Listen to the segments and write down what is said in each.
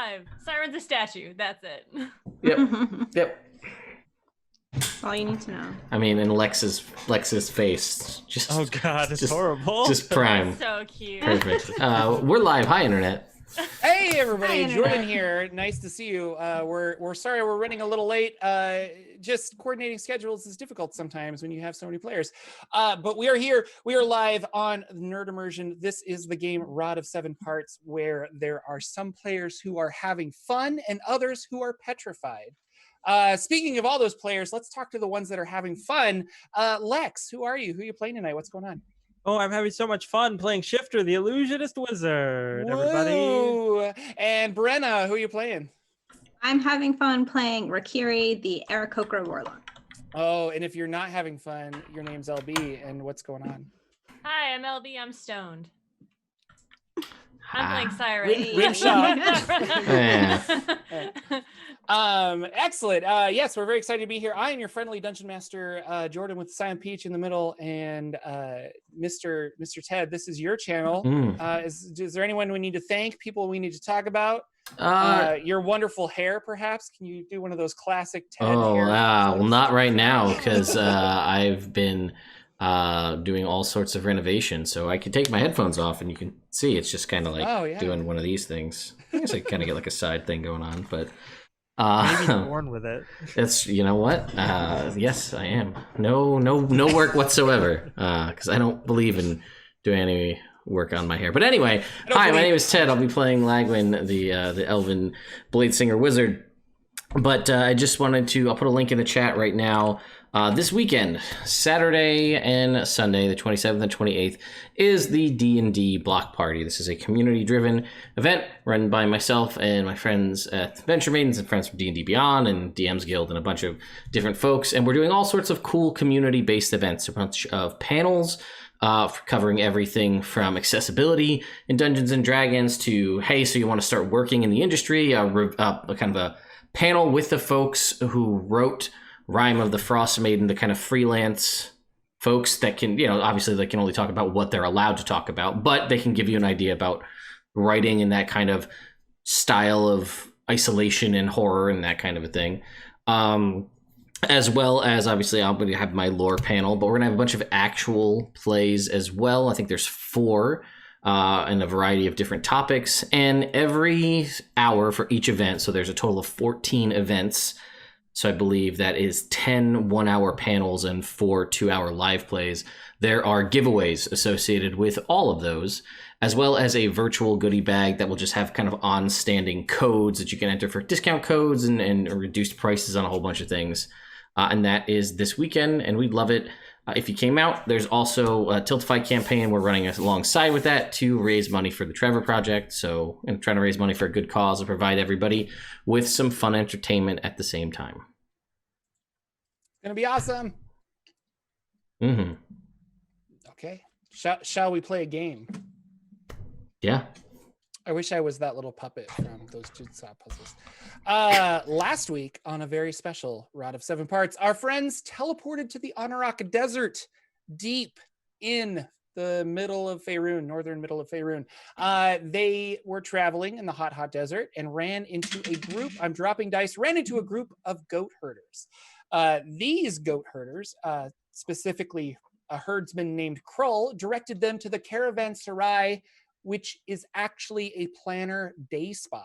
live. Syrin's a statue. That's it. Yep. All you need to know. I mean, and Lex's face. Just Oh god, it's horrible. Just prime. So cute. Perfect. We're live. Hi, Internet. Hey everybody, Hi, Jordan Internet. here. Nice to see you. We're sorry we're running a little late. Just coordinating schedules is difficult sometimes when you have so many players. But we are here. We are live on Nerd Immersion. This is the game Rod of Seven Parts, where there are some players who are having fun and others who are petrified. Speaking of all those players, let's talk to the ones that are having fun. Lex, who are you? Who are you playing tonight? What's going on? Oh, I'm having so much fun playing Shifter, the Illusionist Wizard, everybody. Woo! And Brenna, who are you playing? I'm having fun playing Rakiri, the Aarakocra Warlock. Oh, and if you're not having fun, your name's LB, and what's going on? Hi, I'm LB. I'm stoned. I'm playing Syrin. Rim shot. Excellent. Yes, we're very excited to be here. I am your friendly dungeon master, Jordan, with Silent Peach in the middle, and Mr. Ted. This is your channel. Is there anyone we need to thank? People we need to talk about? Your wonderful hair, perhaps. Can you do one of those classic Ted hair? Well, not right now because I've been doing all sorts of renovations, so I can take my headphones off and you can see it's just kind of like doing one of these things. I guess I kind of get like a side thing going on, but Maybe you're born with it. that's, you know what, yes, I am. No work whatsoever, because I don't believe in doing any work on my hair. But anyway, hi, my name is Ted. I'll be playing Lagwin, the elven blade singer wizard. But I just wanted to, I'll put a link in the chat right now. This weekend, Saturday and Sunday, the 27th and 28th, is the D&D Block Party. This is a community-driven event run by myself and my friends at Venture Maidens and friends from D&D Beyond and DM's Guild and a bunch of different folks. And we're doing all sorts of cool community-based events, a bunch of panels covering everything from accessibility in Dungeons & Dragons to, hey, so you want to start working in the industry, kind of a panel with the folks who wrote Rime of the Frost Maiden, the kind of freelance folks that can, obviously they can only talk about what they're allowed to talk about, but they can give you an idea about writing in that kind of style of isolation and horror and that kind of a thing. As well as, obviously, I'm going to have my lore panel, but we're going to have a bunch of actual plays as well. I think there's 4 and a variety of different topics, and every hour for each event, so there's a total of 14 events. So I believe that is 10 one-hour panels and 4 two-hour live plays. There are giveaways associated with all of those, as well as a virtual goodie bag that will just have kind of on-standing codes that you can enter for discount codes and reduced prices on a whole bunch of things. And that is this weekend, and we'd love it if you came out. There's also a Tiltify campaign we're running alongside with that to raise money for the Trevor Project. So I'm trying to raise money for a good cause and provide everybody with some fun entertainment at the same time. It's gonna be awesome. Mm-hmm. Okay. Shall we play a game? Yeah. I wish I was that little puppet from those Jigsaw puzzles. Last week, on a very special Rod of Seven Parts, our friends teleported to the Anaraka Desert, deep in the middle of Faerun, northern middle of Faerun. They were traveling in the hot desert and ran into a group, I'm dropping dice, ran into a group of goat herders. These goat herders, specifically a herdsman named Krull, directed them to the Caravanserai, which is actually a planner day spa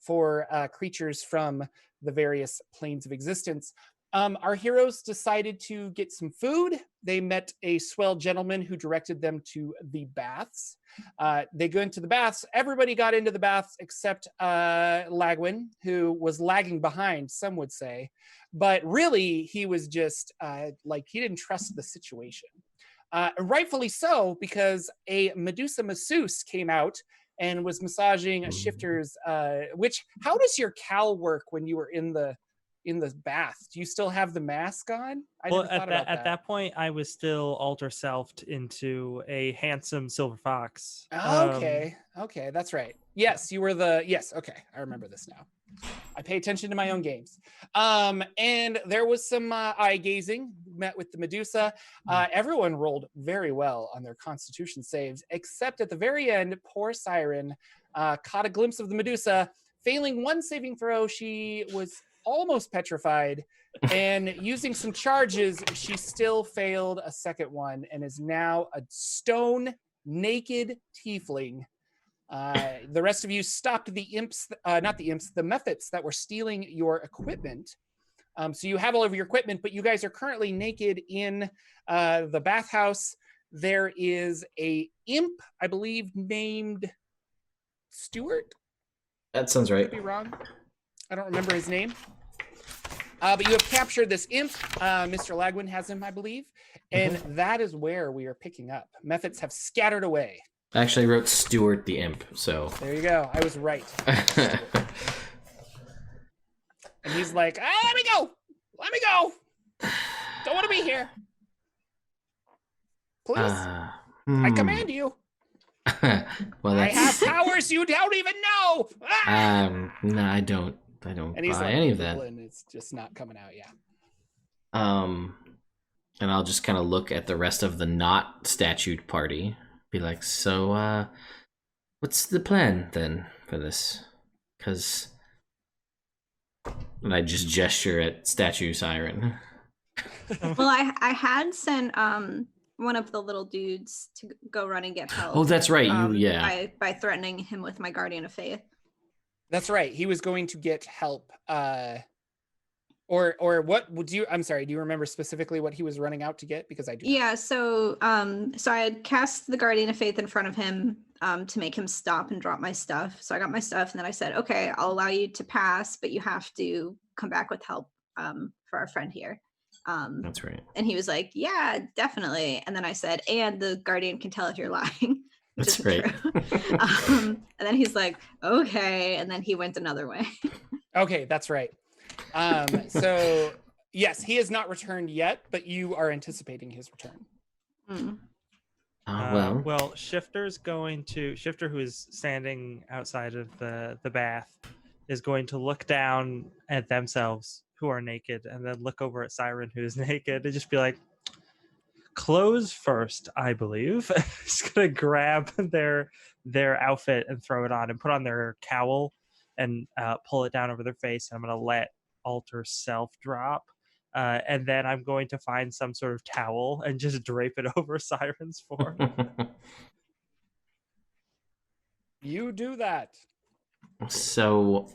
for creatures from the various planes of existence. Our heroes decided to get some food. They met a swell gentleman who directed them to the baths. They go into the baths. Everybody got into the baths except Lagwin, who was lagging behind, some would say. But really, he was just he didn't trust the situation. Rightfully so, because a Medusa masseuse came out and was massaging a Shifter's, how does your cowl work when you were in the bath? Do you still have the mask on? At that point, I was still alter selfed into a handsome silver fox. Okay, that's right. Yes, you were okay, I remember this now. I pay attention to my own games. And there was some eye gazing, met with the Medusa. Everyone rolled very well on their constitution saves, except at the very end, poor Syrin caught a glimpse of the Medusa, Failing one saving throw, she was almost petrified. And using some charges, she still failed a second one and is now a stone naked tiefling. The rest of you stopped the imps, not the imps, the Mephits that were stealing your equipment. So you have all of your equipment, but you guys are currently naked in the bathhouse. There is a imp, I believe, named Stuart. That sounds right. Could be wrong. I don't remember his name. But you have captured this imp. Mr. Lagwin has him, I believe. And that is where we are picking up. Mephits have scattered away. I actually wrote Stuart the Imp, so. There you go. I was right. And he's like, let me go. Let me go. Don't want to be here. Please. I command you. Well, I have powers you don't even know. No, I don't And he's buy like, any of that. And it's just not coming out. Yeah. And I'll just kind of look at the rest of the not statued party. Be like, so, what's the plan then for this? Because, and I just gesture at statue Syrin. Well, I had sent one of the little dudes to go run and get help. Oh, that's right. Yeah. By threatening him with my Guardian of Faith. That's right. He was going to get help. Or what would you? I'm sorry. Do you remember specifically what he was running out to get? Because I do. Yeah. So so I had cast the Guardian of Faith in front of him to make him stop and drop my stuff. So I got my stuff, and then I said, "Okay, I'll allow you to pass, but you have to come back with help for our friend here." That's right. And he was like, "Yeah, definitely." And then I said, "And the Guardian can tell if you're lying." That's right. And then he's like, "Okay," and then he went another way. Okay, that's right. So yes, he has not returned yet, but you are anticipating his return. Well, Shifter, who is standing outside of the bath, is going to look down at themselves, who are naked, and then look over at Syrin, who is naked, and just be like, clothes first, I believe. Just gonna grab their outfit and throw it on and put on their cowl and pull it down over their face. And I'm gonna let alter self drop. And then I'm going to find some sort of towel and just drape it over Syrin's form. You do that. So,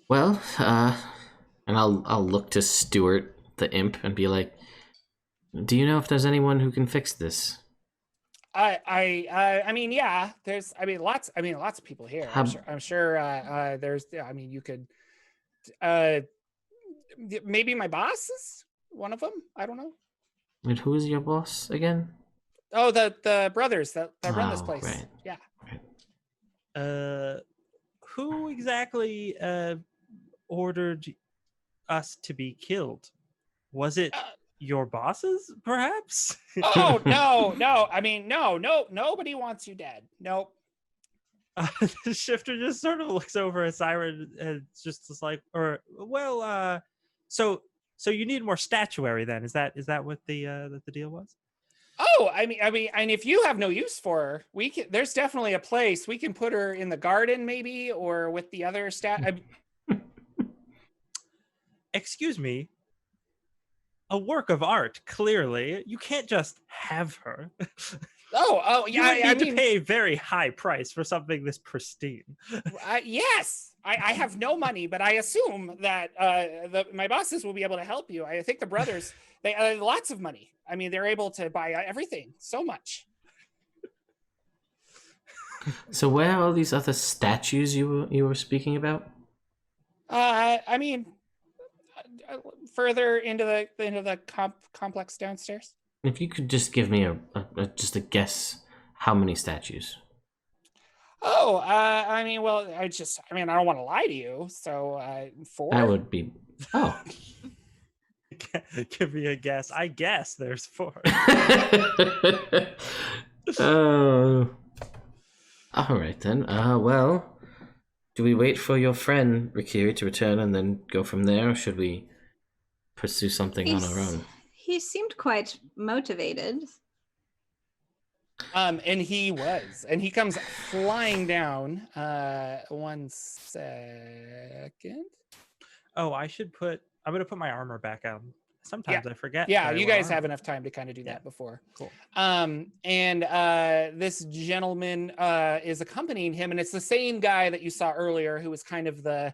well, and I'll look to Stuart the Imp and be like, do you know if there's anyone who can fix this? I mean, yeah. There's, lots of people here. I'm sure. There's. I mean, you could. Maybe my boss is one of them. I don't know. And who is your boss again? Oh, the brothers that run this place. Right. Yeah. Right. Who exactly ordered us to be killed? Was it your bosses, perhaps? Oh, no. I mean, no. Nobody wants you dead. Nope. Shifter just sort of looks over at Syrin and just is like, so you need more statuary then? Is that what the deal was? Oh, I mean, and if you have no use for her, there's definitely a place we can put her in the garden, maybe, or with the other Excuse me. A work of art, clearly. You can't just have her. Oh, yeah. You need to pay a very high price for something this pristine. Yes, I have no money, but I assume that my bosses will be able to help you. I think the brothers, they have lots of money. I mean, they're able to buy everything, so much. So where are all these other statues you were speaking about? I mean, further into the complex downstairs. If you could just give me just a guess, how many statues? Oh, I mean, well, I don't want to lie to you, so 4. That would be. Oh. Give me a guess. I guess there's 4. Oh. All right then. Well, do we wait for your friend Rikiri to return and then go from there, or should we pursue something on our own? He seemed quite motivated. And he was, and he comes flying down. 1 second. Oh, I'm gonna put my armor back on. Sometimes I forget. Yeah, that I you wear guys armor. have enough time to kind of do that before. Cool. And this gentleman is accompanying him, and it's the same guy that you saw earlier, who was kind of the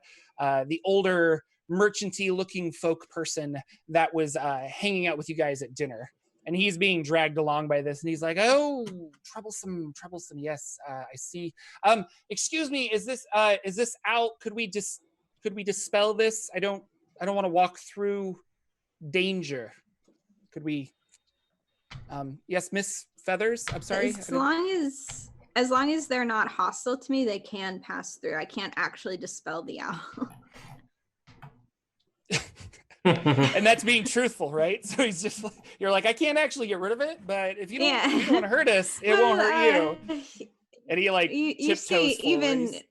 older merchanty looking folk person that was hanging out with you guys at dinner. And he's being dragged along by this, and he's like, "Oh, troublesome. Yes, I see. Excuse me, is this out? Could we dispel this? I don't want to walk through danger. Could we? Yes, Miss Feathers. I'm sorry. As long as they're not hostile to me, they can pass through. I can't actually dispel the owl. And that's being truthful, right? So he's just like, you're like, I can't actually get rid of it, but if you don't want to hurt us, it won't hurt you. And he like you tiptoes see, forward.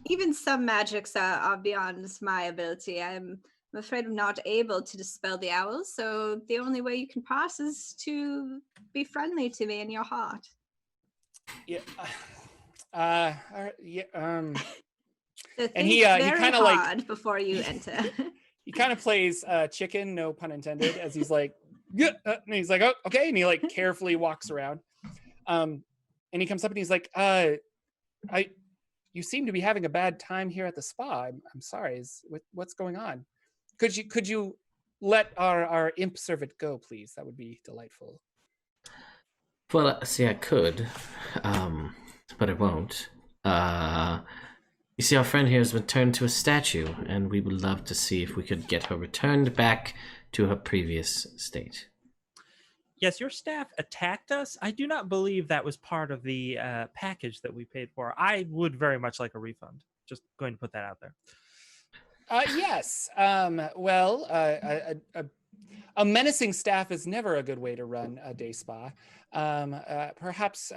even some magics are beyond my ability. I'm afraid I'm not able to dispel the owls, so the only way you can pass is to be friendly to me in your heart. Yeah. Yeah. So And he kind of like before you enter. he kind of plays chicken, no pun intended, as he's like, yeah, and he's like, oh, okay, and he like carefully walks around, and he comes up and he's like, you seem to be having a bad time here at the spa. I'm sorry. What's going on? Could you let our imp servant go, please? That would be delightful. Well, see, I could, but I won't. You see, our friend here has been turned to a statue, and we would love to see if we could get her returned back to her previous state. Yes, your staff attacked us. I do not believe that was part of the package that we paid for. I would very much like a refund. Just going to put that out there. Yes. Well, a menacing staff is never a good way to run a day spa. Perhaps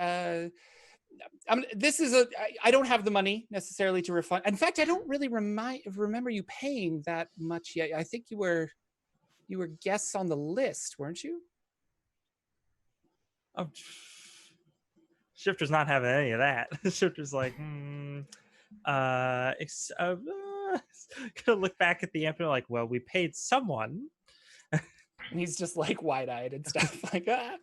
this is I don't have the money necessarily to refund. In fact, I don't really remember you paying that much yet. I think you were guests on the list, weren't you? Oh, Shifter's not having any of that. Shifter's like, gonna look back at the imp and like, well, we paid someone. And he's just like wide-eyed and stuff like that.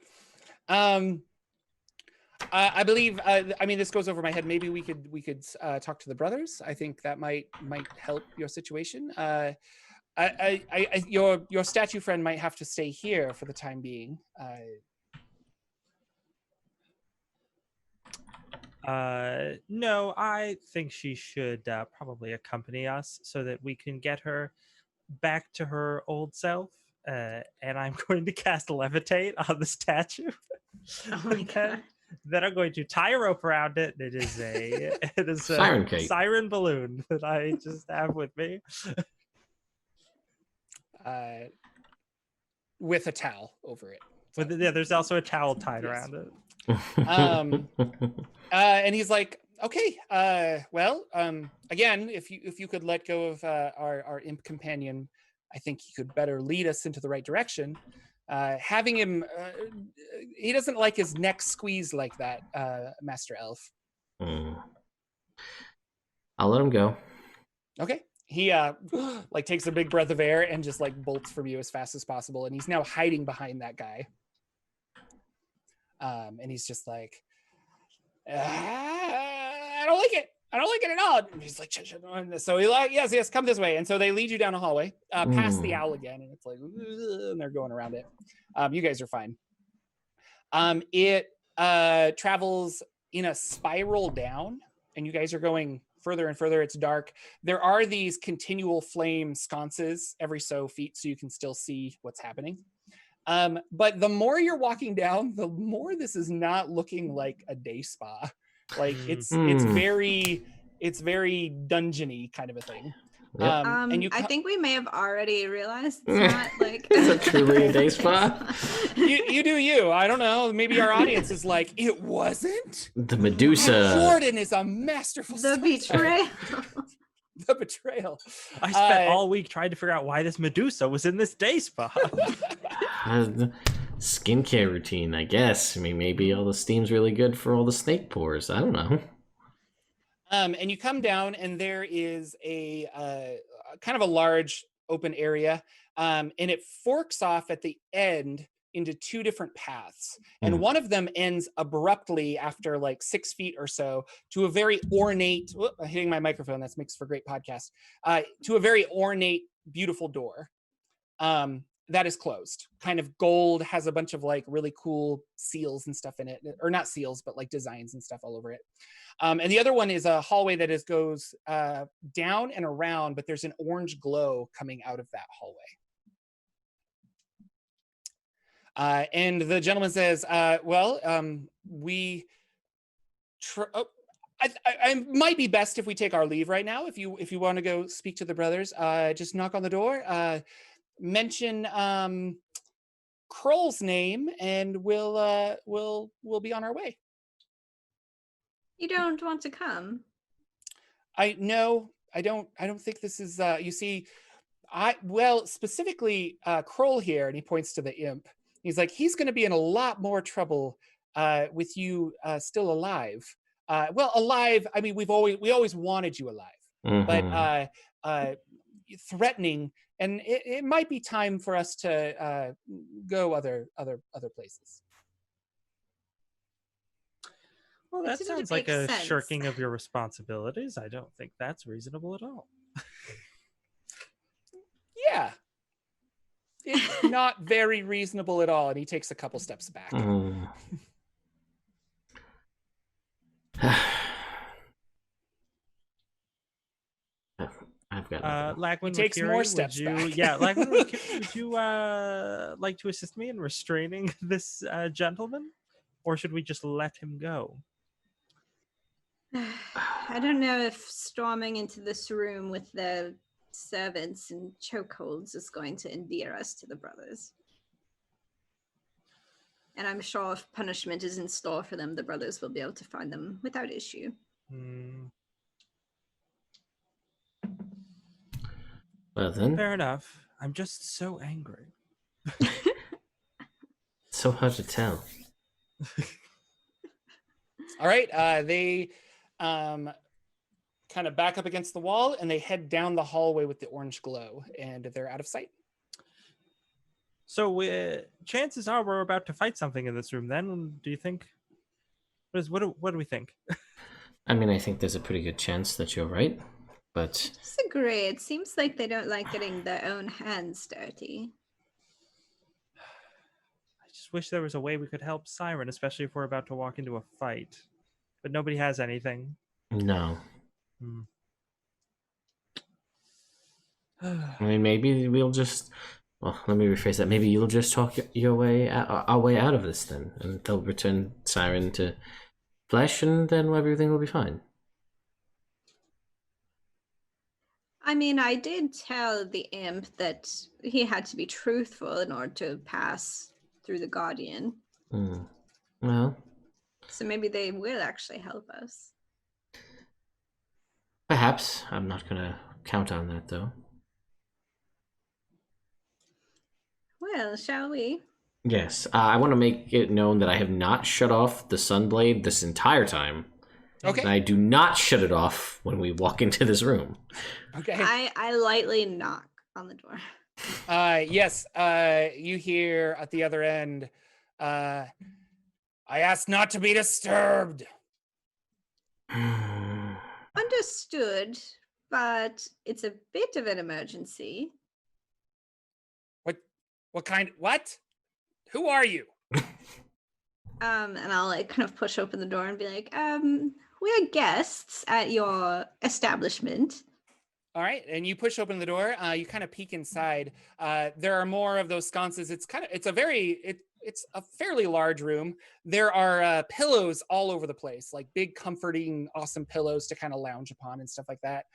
I believe. I mean, this goes over my head. Maybe we could talk to the brothers. I think that might help your situation. Your statue friend might have to stay here for the time being. No, I think she should probably accompany us so that we can get her back to her old self. And I'm going to cast Levitate on the statue. Oh my god. Then I'm going to tie a rope around it. It is a Siren cake. siren balloon that I just have with me. With a towel over it. So. There's also a towel tied around it. And he's like, okay, well, again, if you could let go of our imp companion, I think he could better lead us into the right direction. Having him, he doesn't like his neck squeezed like that, Master Elf. I'll let him go. Okay. He like takes a big breath of air and just like bolts from you as fast as possible. And he's now hiding behind that guy. And he's just like, I don't like it. I don't like it at all. And he's like, so he like, yes, come this way. And so they lead you down a hallway, past the owl again. And it's like, and they're going around it. You guys are fine. It travels in a spiral down, and you guys are going further and further. It's dark. There are these continual flame sconces every so feet, so you can still see what's happening. But the more you're walking down, the more this is not looking like a day spa. Like it's very dungeony kind of a thing. Yep. And I think we may have already realized it's not like Is it truly a day spa? you do you. I don't know. Maybe our audience is like, it wasn't. The Medusa. Jordan is a masterful. the betrayal. The betrayal. I spent all week trying to figure out why this Medusa was in this day spa. skincare routine, I guess. I mean, maybe all the steam's really good for all the snake pores. I don't know. And you come down, and there is a kind of a large open area, and it forks off at the end into two different paths. And one of them ends abruptly after like 6 feet or so to a very ornate, I'm hitting my microphone, that makes for great podcast, to a very ornate, beautiful door that is closed. Kind of gold, has a bunch of like really cool seals and stuff in it, or not seals, but like designs and stuff all over it. And the other one is a hallway that goes down and around, but there's an orange glow coming out of that hallway. And the gentleman says, I might be best if we take our leave right now. If you want to go speak to the brothers, just knock on the door, mention Kroll's name, and we'll be on our way. You don't want to come? I don't think this is you see, specifically Kroll here, and he points to the imp. He's like, he's going to be in a lot more trouble with you still alive. Alive, I mean, we always wanted you alive, but threatening, and it might be time for us to go other places. Well, that sounds like a shirking of your responsibilities. I don't think that's reasonable at all. Yeah. It's not very reasonable at all, and he takes a couple steps back. I've got Lagwin, he takes more steps back. Yeah, Lagwin, would you like to assist me in restraining this gentleman? Or should we just let him go? I don't know if storming into this room with the servants and chokeholds is going to endear us to the brothers. And I'm sure if punishment is in store for them, the brothers will be able to find them without issue. Well then. Fair enough. I'm just so angry. So hard to tell. All right, they kind of back up against the wall, and they head down the hallway with the orange glow, and they're out of sight. So chances are we're about to fight something in this room then. Do you think? What do we think? I mean, I think there's a pretty good chance that you're right, but... Disagree. It seems like they don't like getting their own hands dirty. I just wish there was a way we could help Syrin, especially if we're about to walk into a fight. But nobody has anything. No. I mean, maybe we'll just... Well, let me rephrase that. Maybe you'll just talk our way out of this then, and they'll return Syrin to flesh, and then everything will be fine. I mean, I did tell the imp that he had to be truthful in order to pass through the Guardian. Well... So maybe they will actually help us. Perhaps. I'm not going to count on that, though. Well, shall we? Yes. I want to make it known that I have not shut off the Sunblade this entire time. Okay. And I do not shut it off when we walk into this room. Okay. I lightly knock on the door. Yes. You hear at the other end, I asked not to be disturbed. Understood, but it's a bit of an emergency. What kind? What? Who are you? And I'll like kind of push open the door and be like, we're guests at your establishment. All right, and you push open the door. You kind of peek inside. There are more of those sconces. It's a fairly large room. There are pillows all over the place, like big, comforting, awesome pillows to kind of lounge upon and stuff like that.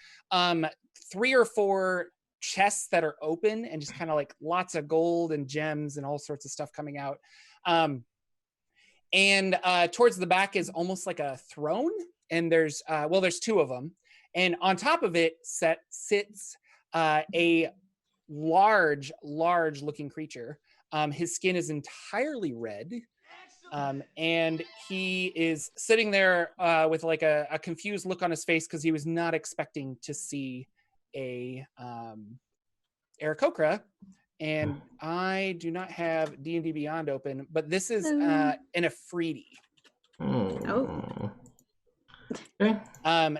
3 or 4 chests that are open and just kind of like lots of gold and gems and all sorts of stuff coming out. And towards the back is almost like a throne, and there's 2 of them. And on top of it sits a large looking creature. His skin is entirely red. And he is sitting there with like a confused look on his face because he was not expecting to see a Aarakocra. And I do not have D&D Beyond open, but this is an Afridi. Oh. Okay.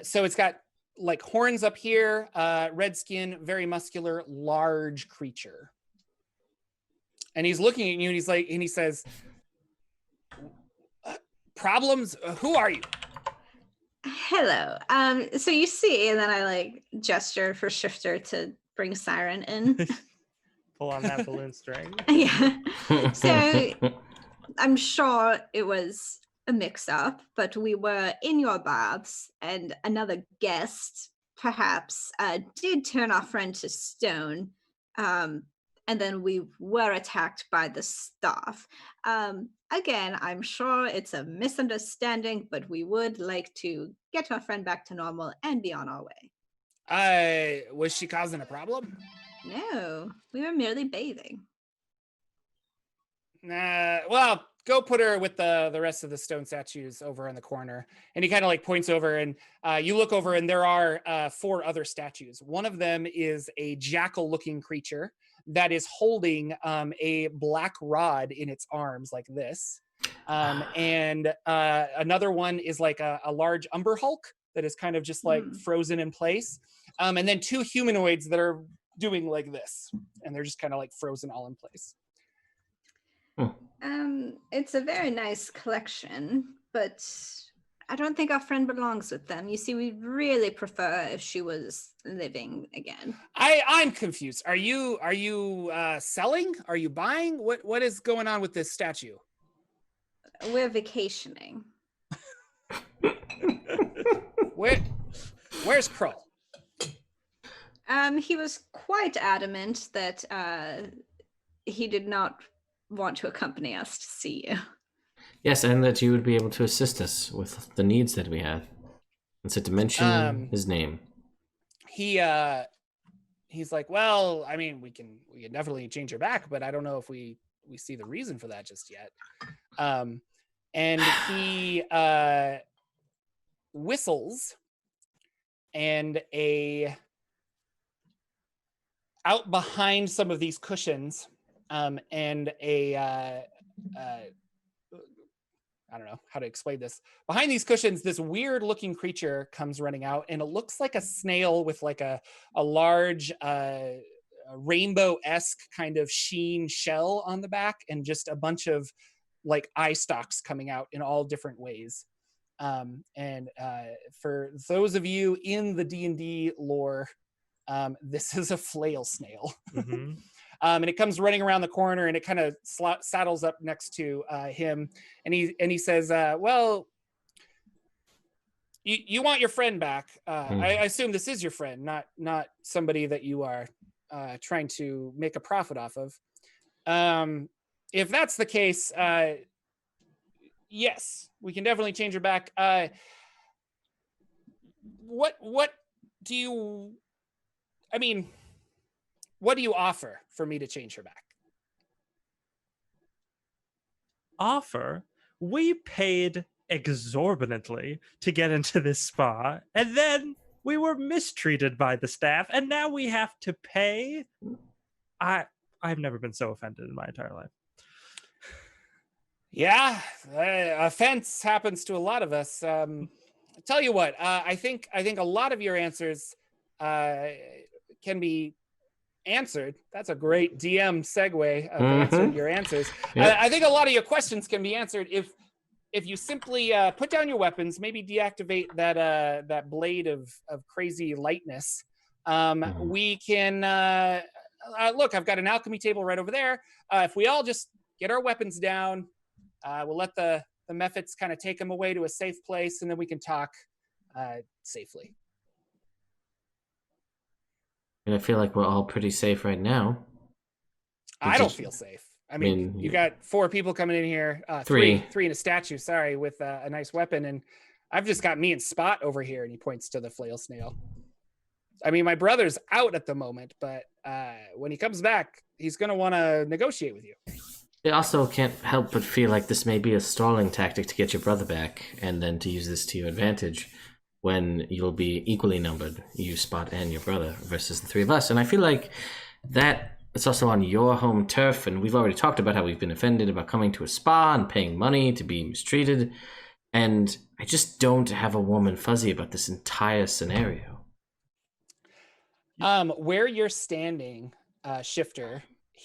So it's got like horns up here, red skin, very muscular, large creature. And he's looking at you and he's like, and he says, problems? Who are you? Hello. So you see, and then I like gesture for Shifter to bring Syrin in. Pull on that balloon string. Yeah. So I'm sure it was a mix-up, but we were in your baths, and another guest, perhaps, did turn our friend to stone, and then we were attacked by the staff. Again, I'm sure it's a misunderstanding, but we would like to get our friend back to normal and be on our way. Was she causing a problem? No, we were merely bathing. Well, go put her with the rest of the stone statues over in the corner. And he kind of like points over, and you look over, and there are 4 other statues. One of them is a jackal-looking creature that is holding a black rod in its arms like this. And another one is like a large umber hulk that is kind of just like frozen in place. And then 2 humanoids that are doing like this, and they're just kind of like frozen all in place. It's a very nice collection, but I don't think our friend belongs with them. You see, we'd really prefer if she was living again. I'm confused. Are you selling? Are you buying? What is going on with this statue? We're vacationing. Where's Krull? He was quite adamant that he did not want to accompany us to see you. Yes, and that you would be able to assist us with the needs that we have. And so to mention his name. He's like, well, I mean, we can definitely change her back, but I don't know if we see the reason for that just yet. And he whistles, and out behind some of these cushions, and I don't know how to explain this. Behind these cushions, this weird looking creature comes running out, and it looks like a snail with like a large rainbow-esque kind of sheen shell on the back, and just a bunch of like eye stalks coming out in all different ways. And for those of you in the D&D lore, this is a flail snail. Mm-hmm. And it comes running around the corner, and it kind of saddles up next to him, and he says, well, you want your friend back. I assume this is your friend, not somebody that you are trying to make a profit off of. If that's the case, yes, we can definitely change her back. What do you offer for me to change her back? Offer? We paid exorbitantly to get into this spa, and then we were mistreated by the staff, and now we have to pay? I've never been so offended in my entire life. Yeah, offense happens to a lot of us. Tell you what, I think a lot of your answers can be answered. That's a great DM segue of answering your answers. Yep. I think a lot of your questions can be answered if you simply put down your weapons, maybe deactivate that blade of crazy lightness. We can look. I've got an alchemy table right over there. If we all just get our weapons down, we'll let the Mephits kind of take them away to a safe place, and then we can talk safely. I feel like we're all pretty safe right now. I don't feel safe. I mean, you got 4 people coming in here, three in a statue, sorry, with a nice weapon, and I've just got me and Spot over here, and he points to the flail snail. I mean, my brother's out at the moment, but when he comes back, he's going to want to negotiate with you. I also can't help but feel like this may be a stalling tactic to get your brother back, and then to use this to your advantage when you'll be equally numbered, you, Spot, and your brother, versus the three of us. And I feel like that it's also on your home turf, and we've already talked about how we've been offended about coming to a spa and paying money to be mistreated, and I just don't have a warm and fuzzy about this entire scenario. Where you're standing, Shifter,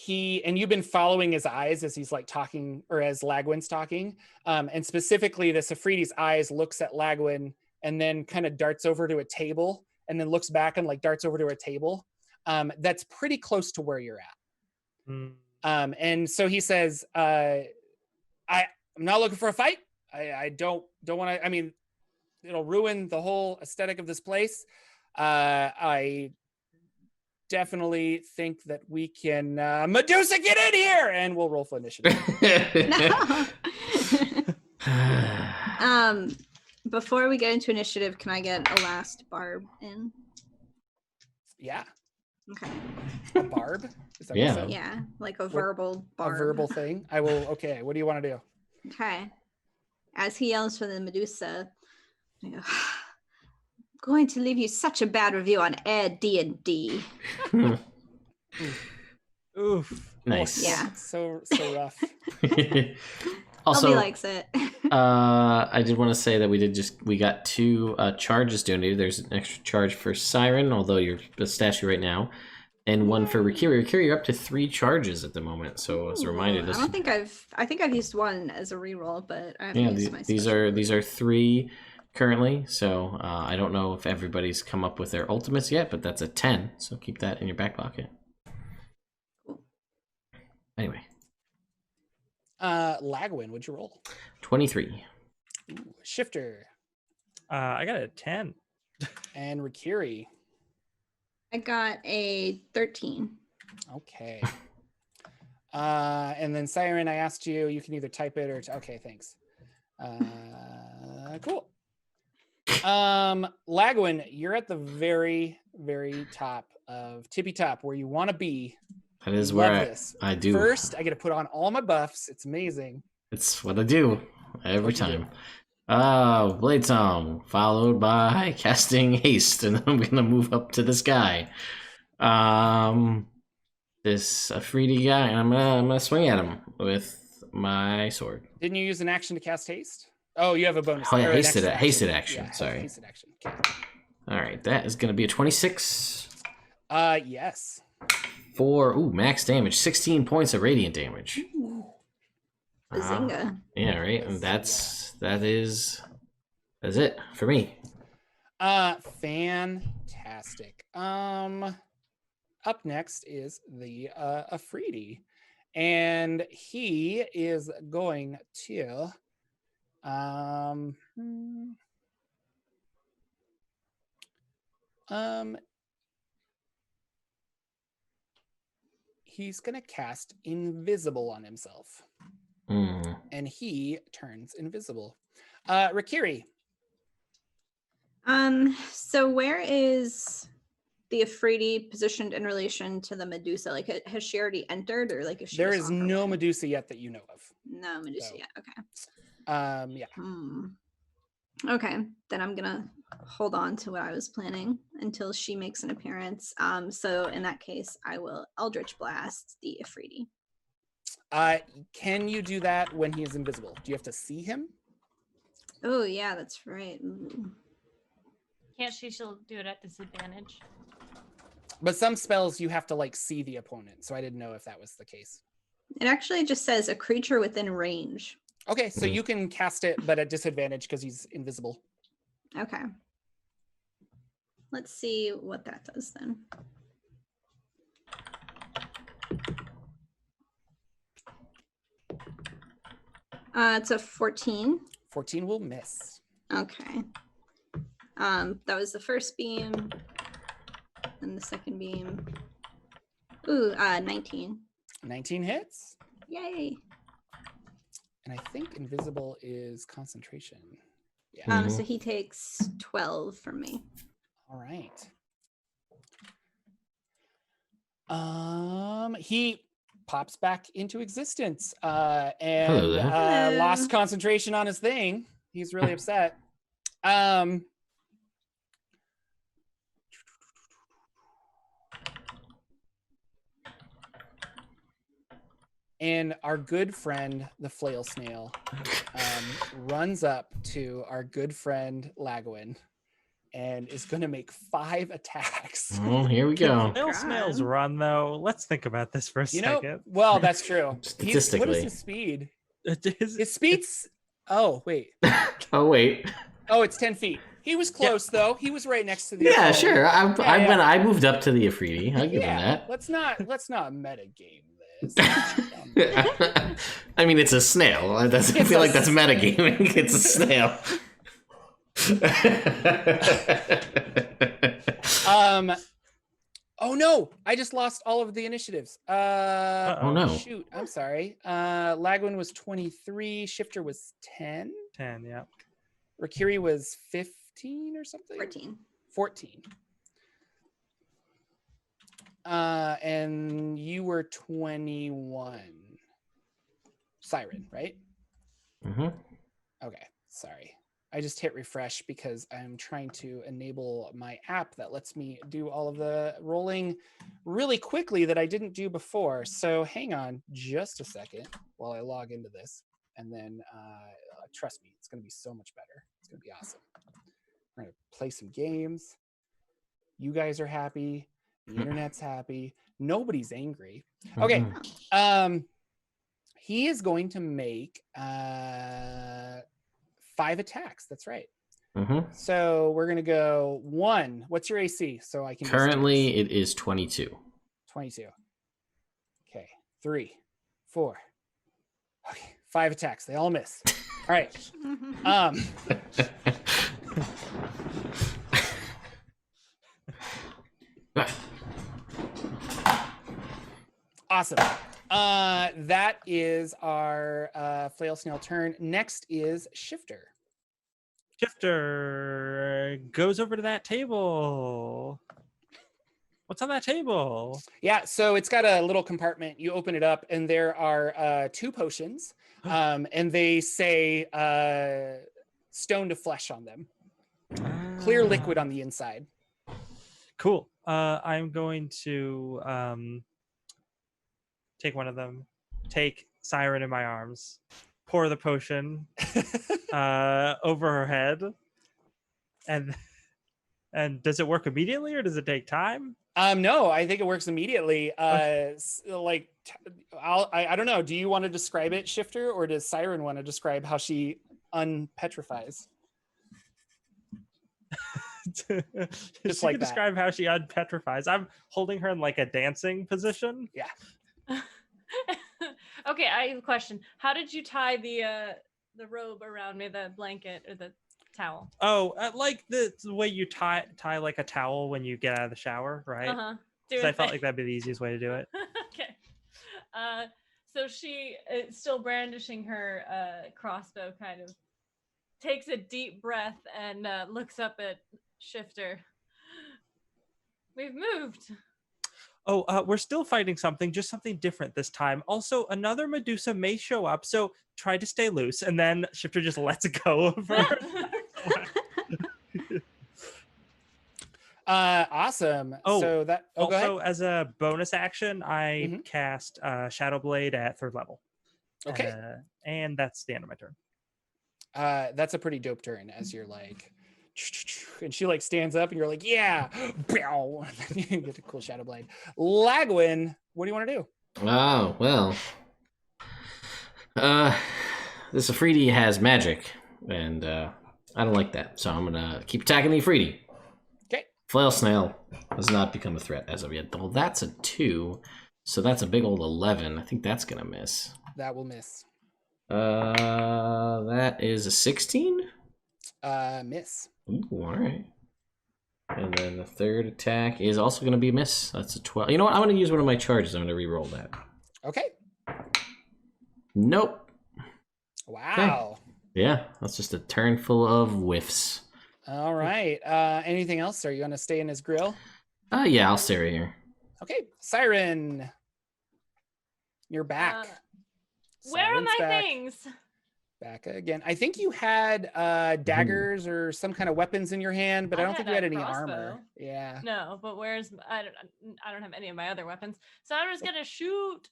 and you've been following his eyes as he's like talking, or as Lagwin's talking, and specifically this Afridi's eyes looks at Lagwin and then kind of darts over to a table and then looks back and like darts over to a table. That's pretty close to where you're at. And so he says, I'm not looking for a fight. I don't want to, I mean, it'll ruin the whole aesthetic of this place. I definitely think that we can, Medusa, get in here, and we'll roll for initiative. Before we get into initiative, can I get a last barb in? Yeah. Okay. A barb? Is that what you Yeah. said? Yeah, like a verbal barb. A verbal thing. I will. Okay. What do you want to do? Okay. As he yells for the Medusa, I go, I'm going to leave you such a bad review on D&D. Oof. Nice. Yeah. So rough. Also, Elby likes it. I did want to say that we got 2 charges donated. There's an extra charge for Syrin, although you're a statue right now, and one for Rikiri. Rikiri, you're up to 3 charges at the moment. So as a reminder, I think I've used one as a reroll, but I haven't used my these are 3 currently. So I don't know if everybody's come up with their ultimates yet, but that's a 10. So keep that in your back pocket. Cool. Anyway. Lagwin, what'd you roll? 23. Ooh, Shifter. I got a 10. And Rikiri. I got a 13. Okay. And then Syrin, I asked you, you can either type it or okay, thanks. Cool. Lagwin, you're at the very, very top of tippy top where you want to be. That is Love where this. I do. First, I get to put on all my buffs. It's amazing. It's what I do every What you do. time. Blade Song, followed by casting haste, and then I'm gonna move up to this guy. This Afridi guy, and I'm gonna swing at him with my sword. Didn't you use an action to cast haste? Oh, you have a bonus. Oh, yeah, or an hasted extra action, Yeah, sorry. Hasted action. Okay. All right, that is gonna be a 26 Yes. for max damage, 16 points of radiant damage. Bazinga. Yeah, right, and that's it for me. Fantastic. Up next is the Afridi, and he is going to he's gonna cast invisible on himself, and he turns invisible. Rikiri. So where is the Afridi positioned in relation to the Medusa? Like, has she already entered, or like, is she There just is on her no way? Medusa yet that you know of. No Medusa So. yet. Okay. Yeah. Okay, then I'm gonna hold on to what I was planning until she makes an appearance. So in that case, I will Eldritch Blast the Afridi. Can you do that when he is invisible? Do you have to see him? Oh yeah, that's right. Ooh. Can't she'll do it at disadvantage? But some spells you have to like see the opponent, so I didn't know if that was the case. It actually just says a creature within range. Okay, so you can cast it, but at disadvantage because he's invisible. Okay. Let's see what that does then. It's a 14. 14 will miss. Okay. That was the first beam. And the second beam. Ooh, 19. 19 hits. Yay. And I think invisible is concentration. Yeah. So he takes 12 from me. All right. He pops back into existence Hello and there. Hello. lost concentration on his thing. He's really upset. And our good friend, the flail snail, runs up to our good friend Lagwin and is going to make 5 attacks. Oh, here we go. Snail snails God. run though. Let's think about this for a You know, second. well, that's true. What is Statistically. his speed? His- His speed's. Oh, wait. Oh, wait. Oh, it's 10 feet. He was close, though. He was right next to the. Yeah, Apollo. sure. Yeah. I moved up to the Afridi. I'll give him Yeah, that. let's not meta game this. I mean, it's a snail. I It's feel a like that's metagaming. It's a snail. Oh no! I just lost all of the initiatives. Oh no. Shoot! I'm sorry. Lagwin was 23. Shifter was 10. 10, yeah. Rakiri was 15 or something. 14. And you were 21. Syrin, right? Mm-hmm. Okay, sorry. I just hit refresh because I'm trying to enable my app that lets me do all of the rolling really quickly that I didn't do before. So hang on just a second while I log into this. And then trust me, it's going to be so much better. It's going to be awesome. We're going to play some games. You guys are happy. The internet's happy. Nobody's angry. Okay. He is going to make 5 attacks. That's right. Mm-hmm. So we're going to go 1. What's your AC? So I can just do Currently, this. it is 22. 22. Okay. 3, 4. Okay. 5 attacks. They all miss. All right. Awesome. That is our flail snail turn. Next is Shifter. Shifter goes over to that table. What's on that table? Yeah, so it's got a little compartment. You open it up, and there are 2 potions, and they say stone to flesh on them. Clear liquid on the inside. Cool. I'm going to take one of them, take Syrin in my arms, pour the potion over her head, and does it work immediately or does it take time? No, I think it works immediately. I don't know. Do you want to describe it, Shifter, or does Syrin want to describe how she unpetrifies? Just like can that. describe how she unpetrifies. I'm holding her in like a dancing position. Yeah. Okay, I have a question. How did you tie the robe around me, the blanket or the towel? Oh, like the way you tie like a towel when you get out of the shower, right? Uh-huh. So I felt like that'd be the easiest way to do it. Okay. So she is still brandishing her crossbow, kind of takes a deep breath and looks up at Shifter. We've moved. Oh, we're still fighting something, just something different this time. Also, another Medusa may show up, so try to stay loose. And then Shifter just lets go of her. Awesome. So that go also, ahead. as a bonus action, I cast Shadow Blade at 3rd level. Okay. And that's the end of my turn. That's a pretty dope turn as you're like, and she like stands up and you're like, yeah, and then you get a cool Shadow Blade. Lagwin, what do you want to do? Oh, well. This Afridi has magic, and I don't like that, so I'm gonna keep attacking the Afridi. Okay. Flail Snail has not become a threat as of yet. Well, that's a 2, so that's a big old 11. I think that's gonna miss. That will miss. That is a 16? Miss. Ooh, alright. And then the 3rd attack is also gonna be a miss. That's a 12. You know what? I'm gonna use one of my charges. I'm gonna re-roll that. Okay. Nope. Wow. Okay. Yeah, that's just a turn full of whiffs. All right. Anything else? Are you going to stay in his grill? Yeah, I'll stay right here. Okay, Syrin. You're back. Where are Siren's my back. things? Back again. I think you had daggers or some kind of weapons in your hand, but I don't think you had any armor. crossbow. Yeah. No, but where's I don't have any of my other weapons, so I'm just gonna shoot.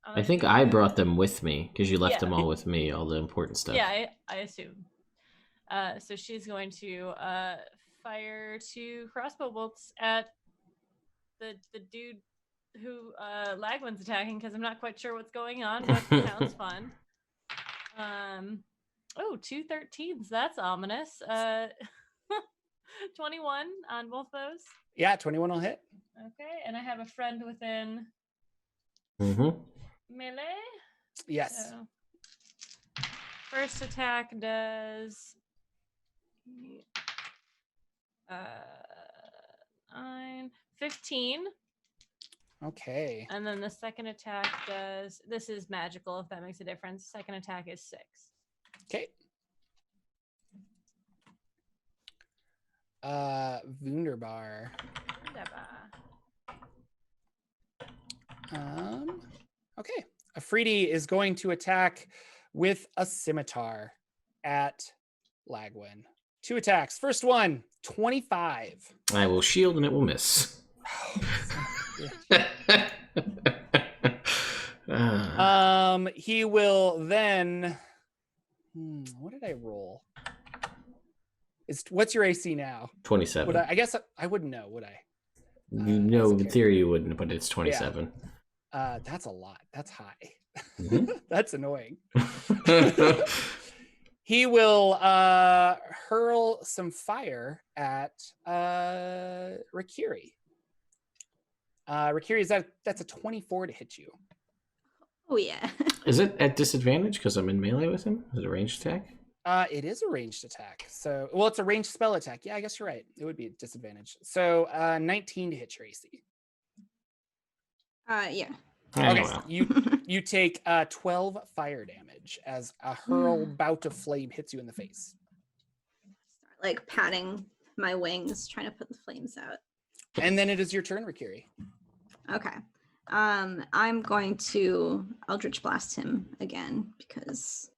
I think I brought them with me because you left Yeah. them all with me, all the important stuff. Yeah, I assume. So she's going to fire 2 crossbow bolts at the dude who Lagwin's attacking because I'm not quite sure what's going on, but it sounds fun. 2 13s. That's ominous. 21 on both those. Yeah, 21 will hit. Okay, and I have a friend within melee. Yes. So first attack does 9, 15. Okay. And then the second attack does, this is magical if that makes a difference. Second attack is 6. Okay. Wunderbar. Okay. Afridi is going to attack with a scimitar at Lagwin. 2 attacks. First one, 25. I will shield and it will miss. He will then. What did I roll? What's your AC now? 27. I guess I wouldn't know, would I? No, in theory you wouldn't, but it's 27. That's a lot. That's high. Mm-hmm. That's annoying. He will hurl some fire at Rakiri. Rakiri, that's a 24 to hit you. Oh yeah. Is it at disadvantage because I'm in melee with him? Is it a ranged attack? It is a ranged attack. So, well, it's a ranged spell attack. Yeah, I guess you're right. It would be a disadvantage. So, 19 to hit your AC. Yeah. Okay, well. you take 12 fire damage as a hurl bout of flame hits you in the face. Start like patting my wings, trying to put the flames out. And then it is your turn, Rakiri. Okay. I'm going to Eldritch Blast him again because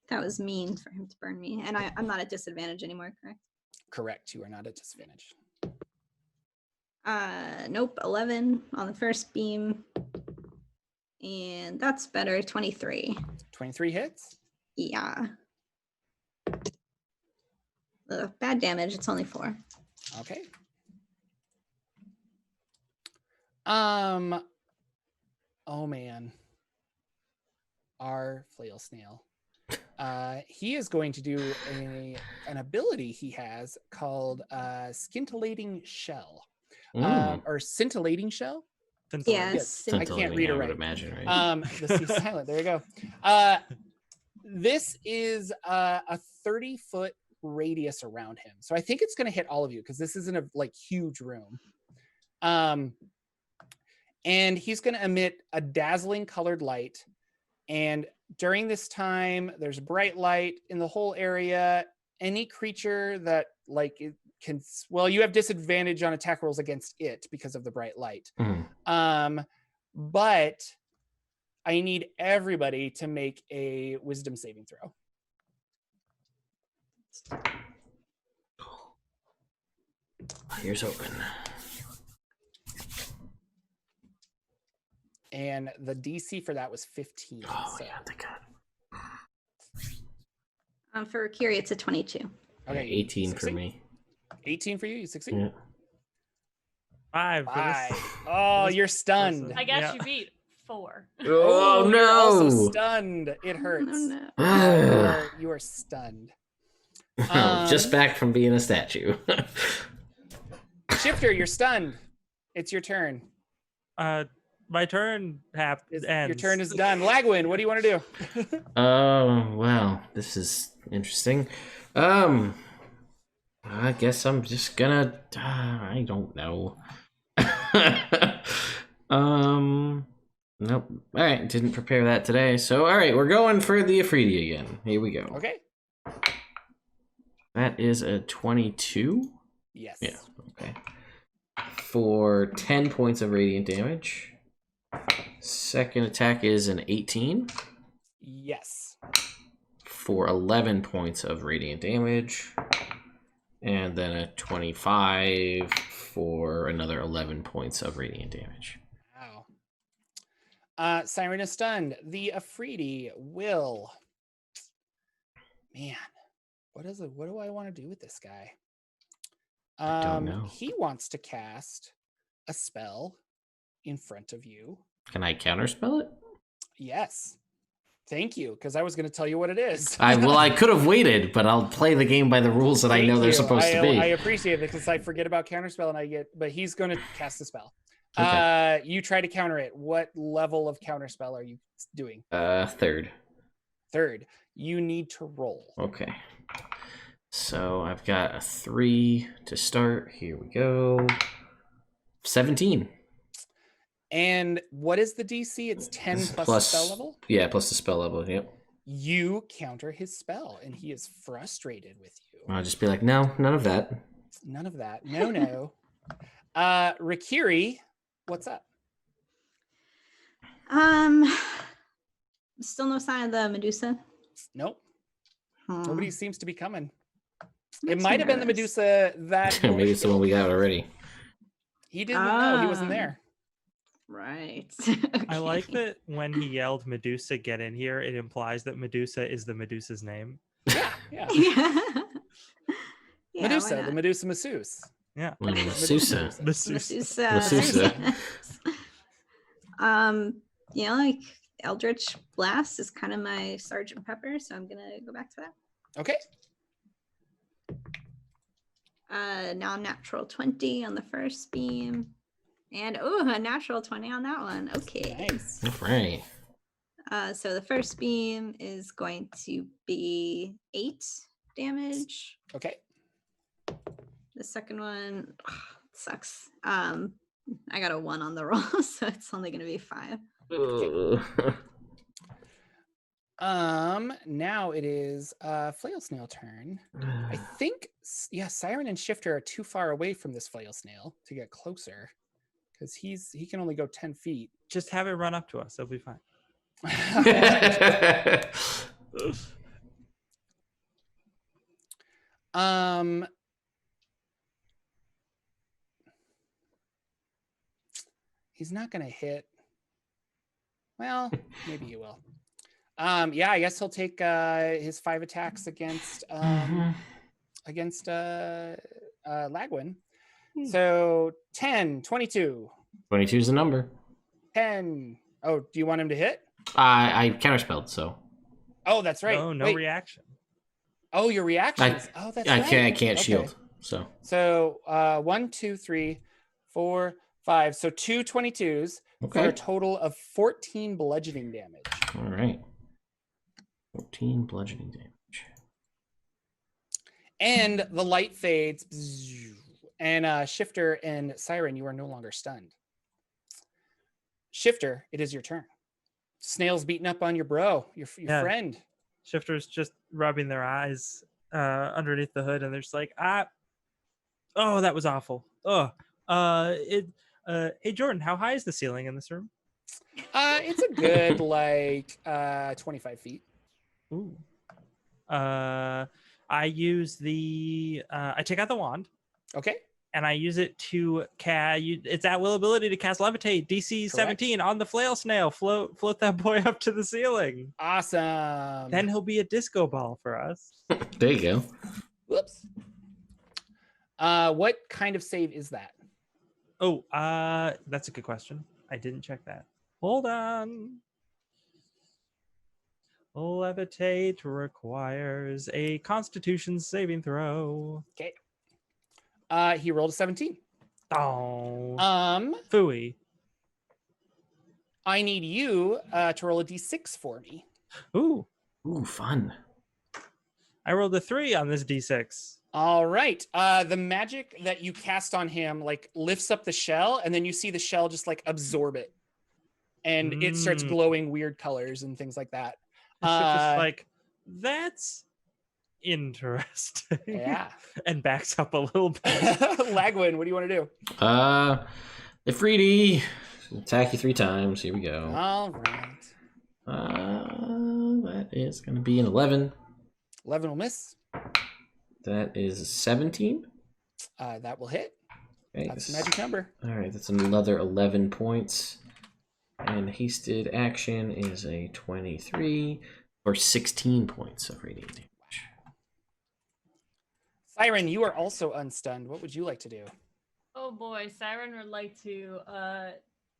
that was mean for him to burn me. And I'm not at disadvantage anymore, correct? Correct. You are not at disadvantage. Nope. 11 on the first beam. And that's better. 23. 23 hits? Yeah. Bad damage. It's only 4. Okay. Oh man. Our flail snail. He is going to do an ability he has called scintillating shell. Or scintillating shell? Yes. I can't read it right. Imagine, right? The sea silent. There you go. This is a 30-foot radius around him. So I think it's going to hit all of you because this isn't a huge room. And he's going to emit a dazzling colored light. And during this time, there's bright light in the whole area. Any creature that it can, well, you have disadvantage on attack rolls against it because of the bright light. But I need everybody to make a wisdom saving throw. Ears open. And the DC for that was 15. Oh, so. yeah, thank God. For Kiri, it's a 22. Okay, 18 for me. 18 for you? You succeed? Yeah. 5. Oh, you're stunned. I guess you beat 4. Oh, You're also no! stunned. It hurts. Oh, no. You are stunned. Just back from being a statue. Shifter, you're stunned. It's your turn. My turn ends. Your turn is done. Lagwin, what do you want to do? Well, this is interesting. I guess I'm just gonna. I don't know. Nope. All right, didn't prepare that today. So, all right, we're going for the Afridi again. Here we go. Okay. That is a 22. Yes. Yeah. Okay. for 10 points of radiant damage. Second attack is an 18 Yes. for 11 points of radiant damage. And then a 25 for another 11 points of radiant damage. Wow. Syrin is stunned. The Afridi will. Man, what do I want to do with this guy? I don't know. He wants to cast a spell in front of you. Can I counterspell it? Yes. Thank you, because I was going to tell you what it is. I could have waited, but I'll play the game by the rules that I know they're supposed to be. I appreciate it because I forget about counterspell but he's going to cast the spell. Okay. You try to counter it. What level of counterspell are you doing? Third. Third. You need to roll. Okay. So I've got a 3 to start. Here we go. 17. And what is the DC? It's 10 plus the spell level? Yeah, plus the spell level, yep. You counter his spell, and he is frustrated with you. I'll just be like, no, none of that. None of that. No. Rikiri, what's up? Still no sign of the Medusa. Nope. Nobody seems to be coming. It Makes might me have been the nervous. Medusa that Maybe it's the one we got already. he didn't know he wasn't there. Right. I like Okay. that when he yelled Medusa, get in here, it implies that Medusa is the Medusa's name. Yeah. Yeah. Yeah, why Medusa, not? the Medusa masseuse. Yeah. Medusa. Medusa. Like Eldritch Blast is kind of my Sergeant Pepper, so I'm gonna go back to that. Okay. Now natural 20 on the first beam. And a natural 20 on that one. Okay. Nice. All right. So the first beam is going to be 8 damage. Okay. The second one sucks. I got a 1 on the roll, so it's only going to be 5. Now it is Flail Snail turn. I think Syrin and Shifter are too far away from this Flail Snail to get closer because he can only go 10 feet. Just have it run up to us. It'll be fine. He's not gonna hit. Well, maybe he will. I guess he'll take his 5 attacks against Lagwin. So 10, 22. 22 is the number. 10. Oh, do you want him to hit? I counterspelled, so. Oh, that's right. No Wait. reaction. Oh, your reactions. That's right. I can't Okay. shield, so. So 1, 2, 3, 4, 5. So 2 22s for Okay. a total of 14 bludgeoning damage. All right. 14 bludgeoning damage. And the light fades. And Shifter and Syrin, you are no longer stunned. Shifter, it is your turn. Snail's beating up on your bro, your Yeah. friend. Shifter's just rubbing their eyes underneath the hood, and they're just like, oh, that was awful. Hey Jordan, how high is the ceiling in this room? It's a good 25 feet. Ooh. I use I take out the wand. Okay. And I use it to cast. It's at will ability to cast levitate. DC 17 on the flail snail. Float that boy up to the ceiling. Awesome. Then he'll be a disco ball for us. There you go. Whoops. What kind of save is that? Oh, that's a good question. I didn't check that. Hold on. Levitate requires a Constitution saving throw. Okay. He rolled a 17. Oh. Phooey. I need you to roll a d6 for me. Ooh, Fun. I rolled a 3 on this d6. All right. The magic that you cast on him lifts up the shell, and then you see the shell just absorb it, and it starts glowing weird colors and things like that. It's just that's Interesting. Yeah. And backs up a little bit. Lagwin, what do you want to do? Ifriti, attack you 3 times. Here we go. All right. That is going to be an 11. 11 will miss. That is 17. That will hit. Okay, That's the magic number. All right, that's another 11 points. And hasted action is a 23 for 16 points of radiant damage. Syrin, you are also unstunned. What would you like to do? Oh boy, Syrin would like to.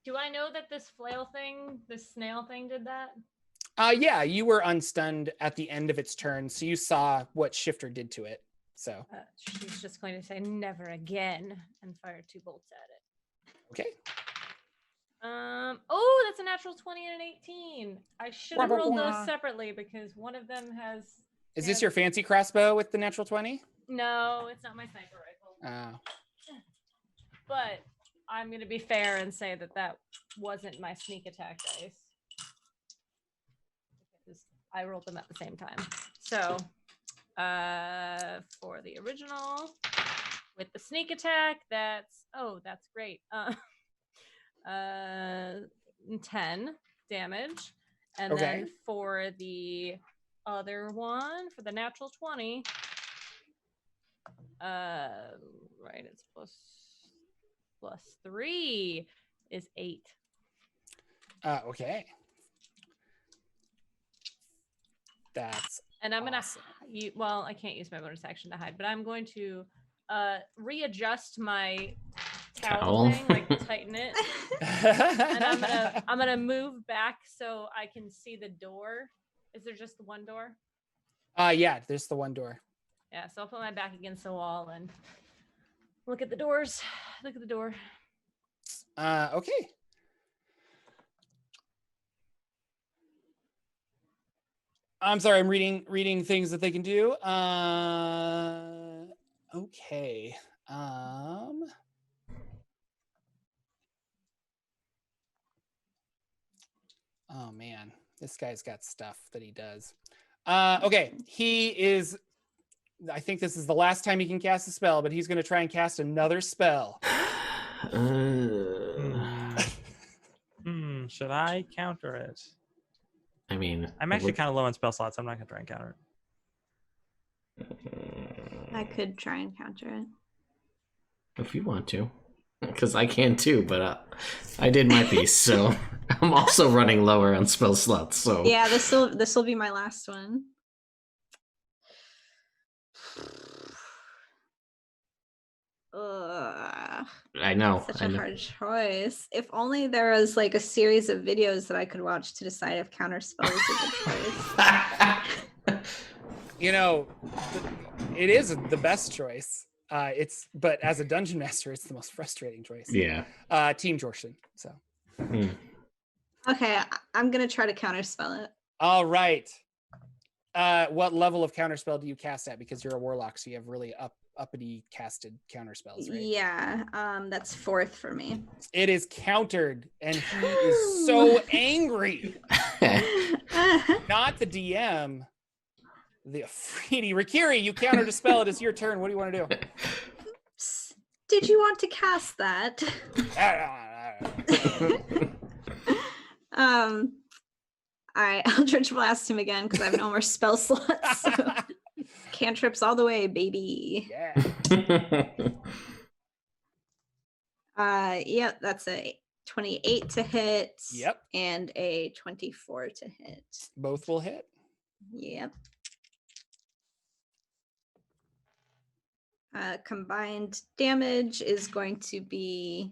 Do I know that this flail thing, this snail thing, did that? Yeah, you were unstunned at the end of its turn, so you saw what Shifter did to it. So She's just going to say "never again" and fire 2 bolts at it. okay. Oh, that's a natural 20 and an 18. I should have rolled those separately because one of them has. Is this your fancy crossbow with the natural 20? No, it's not my sniper rifle. Oh. But I'm going to be fair and say that that wasn't my sneak attack dice. Because I rolled them at the same time. So, for the original, with the sneak attack, that's great. 10 damage. And then for the other one, for the natural 20, right, it's plus 3 is 8. Okay. That's and I'm awesome. well, I can't use my bonus action to hide, but I'm going to readjust my towel thing, like tighten it. And I'm gonna move back so I can see the door. Is there just the one door? Yeah, there's the one door. Yeah, so I'll put my back against the wall and look at the doors. Look at the door. Okay. I'm sorry, I'm reading things that they can do. Okay. Oh man, this guy's got stuff that he does. Okay, he is. I think this is the last time he can cast a spell, but he's going to try and cast another spell. Should I counter it? I mean, I'm actually kind of low on spell slots. I'm not going to try and counter it. I could try and counter it. If you want to. Because I can too, but I did my piece, so I'm also running lower on spell slots. So yeah, this will be my last one. I know. Such a hard choice. If only there was like a series of videos that I could watch to decide if counterspell is a good choice. You know, it is the best choice. But as a dungeon master, it's the most frustrating choice. Yeah. Team Jorphdan. So. Okay, I'm gonna try to counterspell it. All right. What level of counterspell do you cast at? Because you're a warlock, so you have really uppity casted counterspells, right? Yeah, that's 4th for me. It is countered, and he is so angry. Not the DM. The Afridi. Rikiri, you countered a spell. It is your turn. What do you want to do? Did you want to cast that? All right, Eldritch Blast him again because I have no more spell slots. So. Cantrips all the way, baby. Yeah. Yep, that's a 28 to hit. Yep. And a 24 to hit. Both will hit. Yep. Combined damage is going to be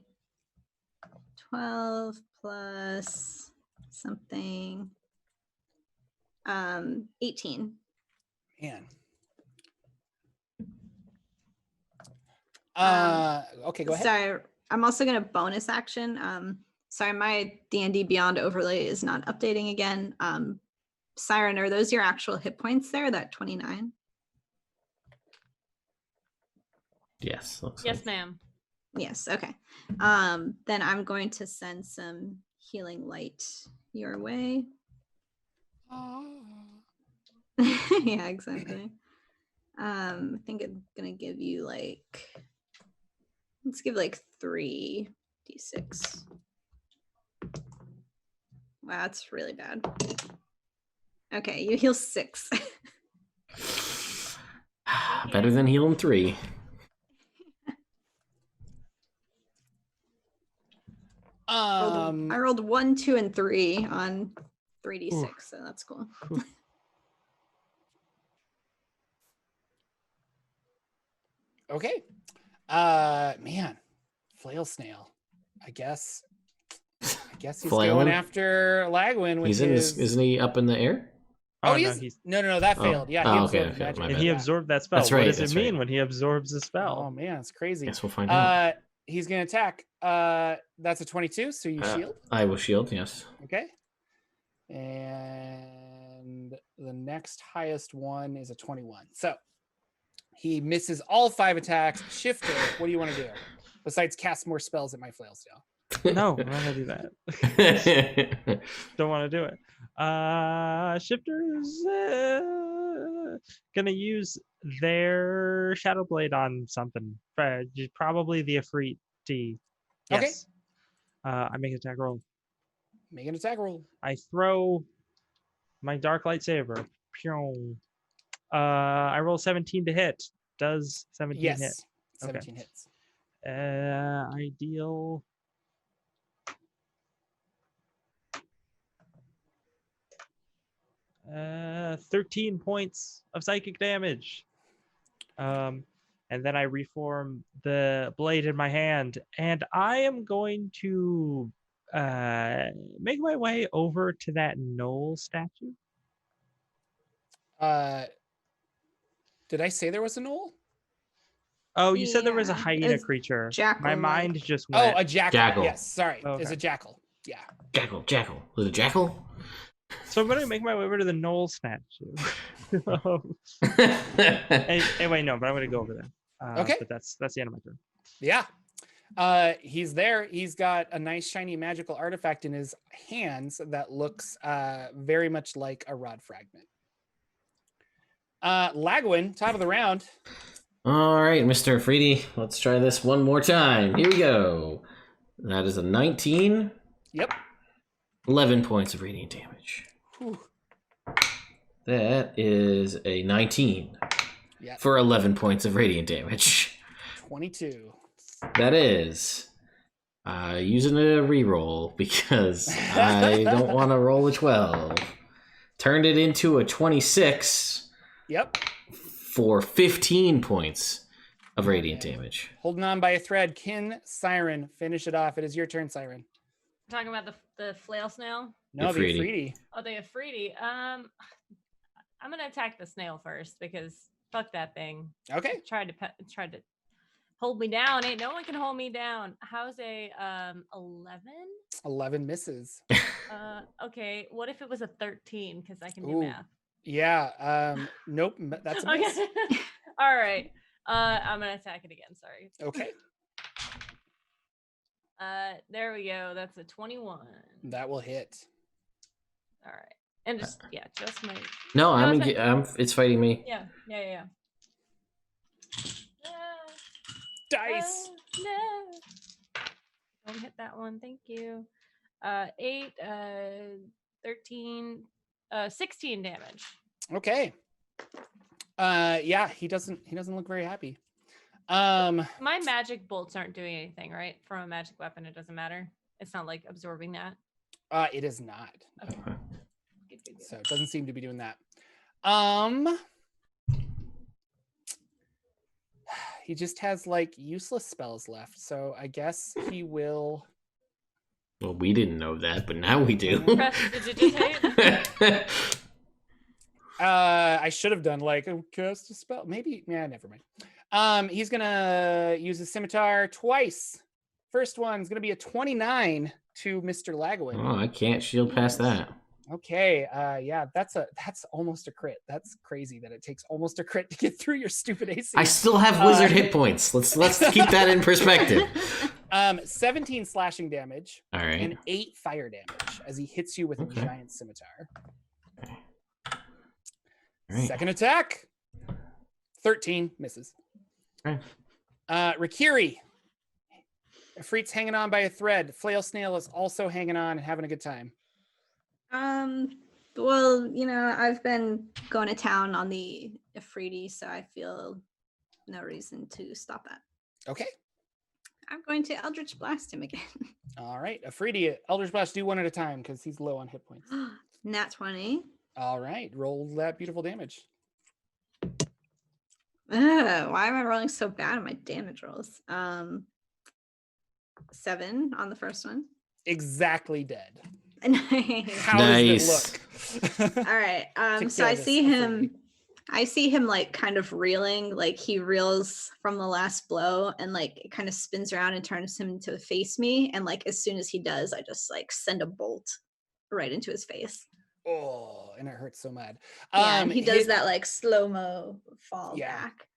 12 plus something. 18. Man. Okay, go ahead. Sorry, I'm also going to bonus action. Sorry, my D&D Beyond overlay is not updating again. Syrin, are those your actual hit points there, that 29? Yes. Yes, ma'am. Yes, okay. Then I'm going to send some healing light your way. Yeah, exactly. I think I'm gonna give you let's give 3d6. Wow, that's really bad. Okay, you heal 6. Better than healing 3. I rolled 1, 2, and 3 on 3d6, so that's cool. Okay. Man, flail snail. I guess he's Flailing? going after Lagwin with He's his. Isn't he up in the air? Oh, no, he's no, that failed. Yeah, he absorbed okay, magic. my And bad. he absorbed that spell. That's right, What does that's it mean right. when he absorbs a spell? Oh man, it's crazy. Guess we'll find out. He's gonna attack. That's a 22, so you shield. I will shield, yes. Okay. And the next highest one is a 21. So he misses all 5 attacks. Shifter, what do you want to do? Besides cast more spells at my flail snail. No, I'm not gonna do that. Don't want to do it. Shifter's gonna use their Shadow Blade on something. Probably the Ifrit. Yes. Okay. I make an attack roll. Make an attack roll. I throw my Dark Lightsaber. Pew. I roll 17 to hit. Does 17 hit? Yes. 17 hits. I deal 13 points of psychic damage. And then I reform the blade in my hand, and I am going to make my way over to that knoll statue. Did I say there was a knoll? Oh, you said there was a Yeah, hyena a creature. jackal, My like- mind just Oh, went. a jackal. Jackal. Yes, sorry. Okay. There's a jackal. Yeah. Jackal. Was it jackal? So I'm going to make my way over to the knoll statue. Anyway, no, but I'm going to go over there. Okay. But that's the end of my turn. Yeah. He's there. He's got a nice shiny magical artifact in his hands that looks very much like a rod fragment. Lagwin, top of the round. All right, Mr. Afridi, let's try this one more time. Here we go. That is a 19. Yep. 11 points of radiant damage. Whew. That is a 19 Yep. for 11 points of radiant damage. 22. That is using a reroll because I don't want to roll a 12. Turned it into a 26 Yep. for 15 points of radiant Okay. damage. Holding on by a thread. Syrin, finish it off. It is your turn, Syrin. Talking about the flail snail. No, the Ifriti. Ifriti. Oh, the Afridi. I'm gonna attack the snail first because fuck that thing. Okay. Tried to hold me down. Ain't no one can hold me down. How's a 11? 11 misses. Okay. What if it was a 13? Because I can do Ooh. math. Yeah. Nope. That's a miss. Okay. All right. I'm gonna attack it again. Sorry. Okay. There we go. That's a 21. That will hit. All right. And just my No, it's I'm. It's fighting me. yeah. Dice. No. Don't hit that one. Thank you. 8, 13, 16 damage. Okay. Yeah, he doesn't look very happy. My magic bolts aren't doing anything, right? From a magic weapon, it doesn't matter. It's not like absorbing that. It is not. No. Okay. Good. So it doesn't seem to be doing that. He just has like useless spells left, so I guess he will. Well, we didn't know that, but now we do. Press the digitate. I should have done like a cast a spell. Maybe, yeah, never mind. He's gonna use his scimitar twice. First one's gonna be a 29 to Mr. Lagwin. Oh, I can't shield past that. Okay, yeah, that's almost a crit. That's crazy that it takes almost a crit to get through your stupid AC. I still have wizard hit points. Let's keep that in perspective. 17 slashing damage All right. and 8 fire damage as he hits you with a Okay. giant scimitar. All right. Second attack. 13 misses. Okay. Rikiri. Ifrit's hanging on by a thread. Flail Snail is also hanging on and having a good time. Well, I've been going to town on the Ifriti, so I feel no reason to stop that. Okay. I'm going to Eldritch Blast him again. All right. Ifriti, Eldritch Blast, do one at a time because he's low on hit points. Nat 20. All right. Roll that beautiful damage. Why am I rolling so bad on my damage rolls? 7 on the first one. Exactly dead. Nice. How Nice. does it look? All right. Take So care I of this, see him. Ifriti. I see him like kind of reeling, like he reels from the last blow, and like it kind of spins around and turns him to face me. And like as soon as he does, I just like send a bolt right into his face. Oh, and it hurts so bad. Yeah, and he does that like slow-mo fall Yeah, back.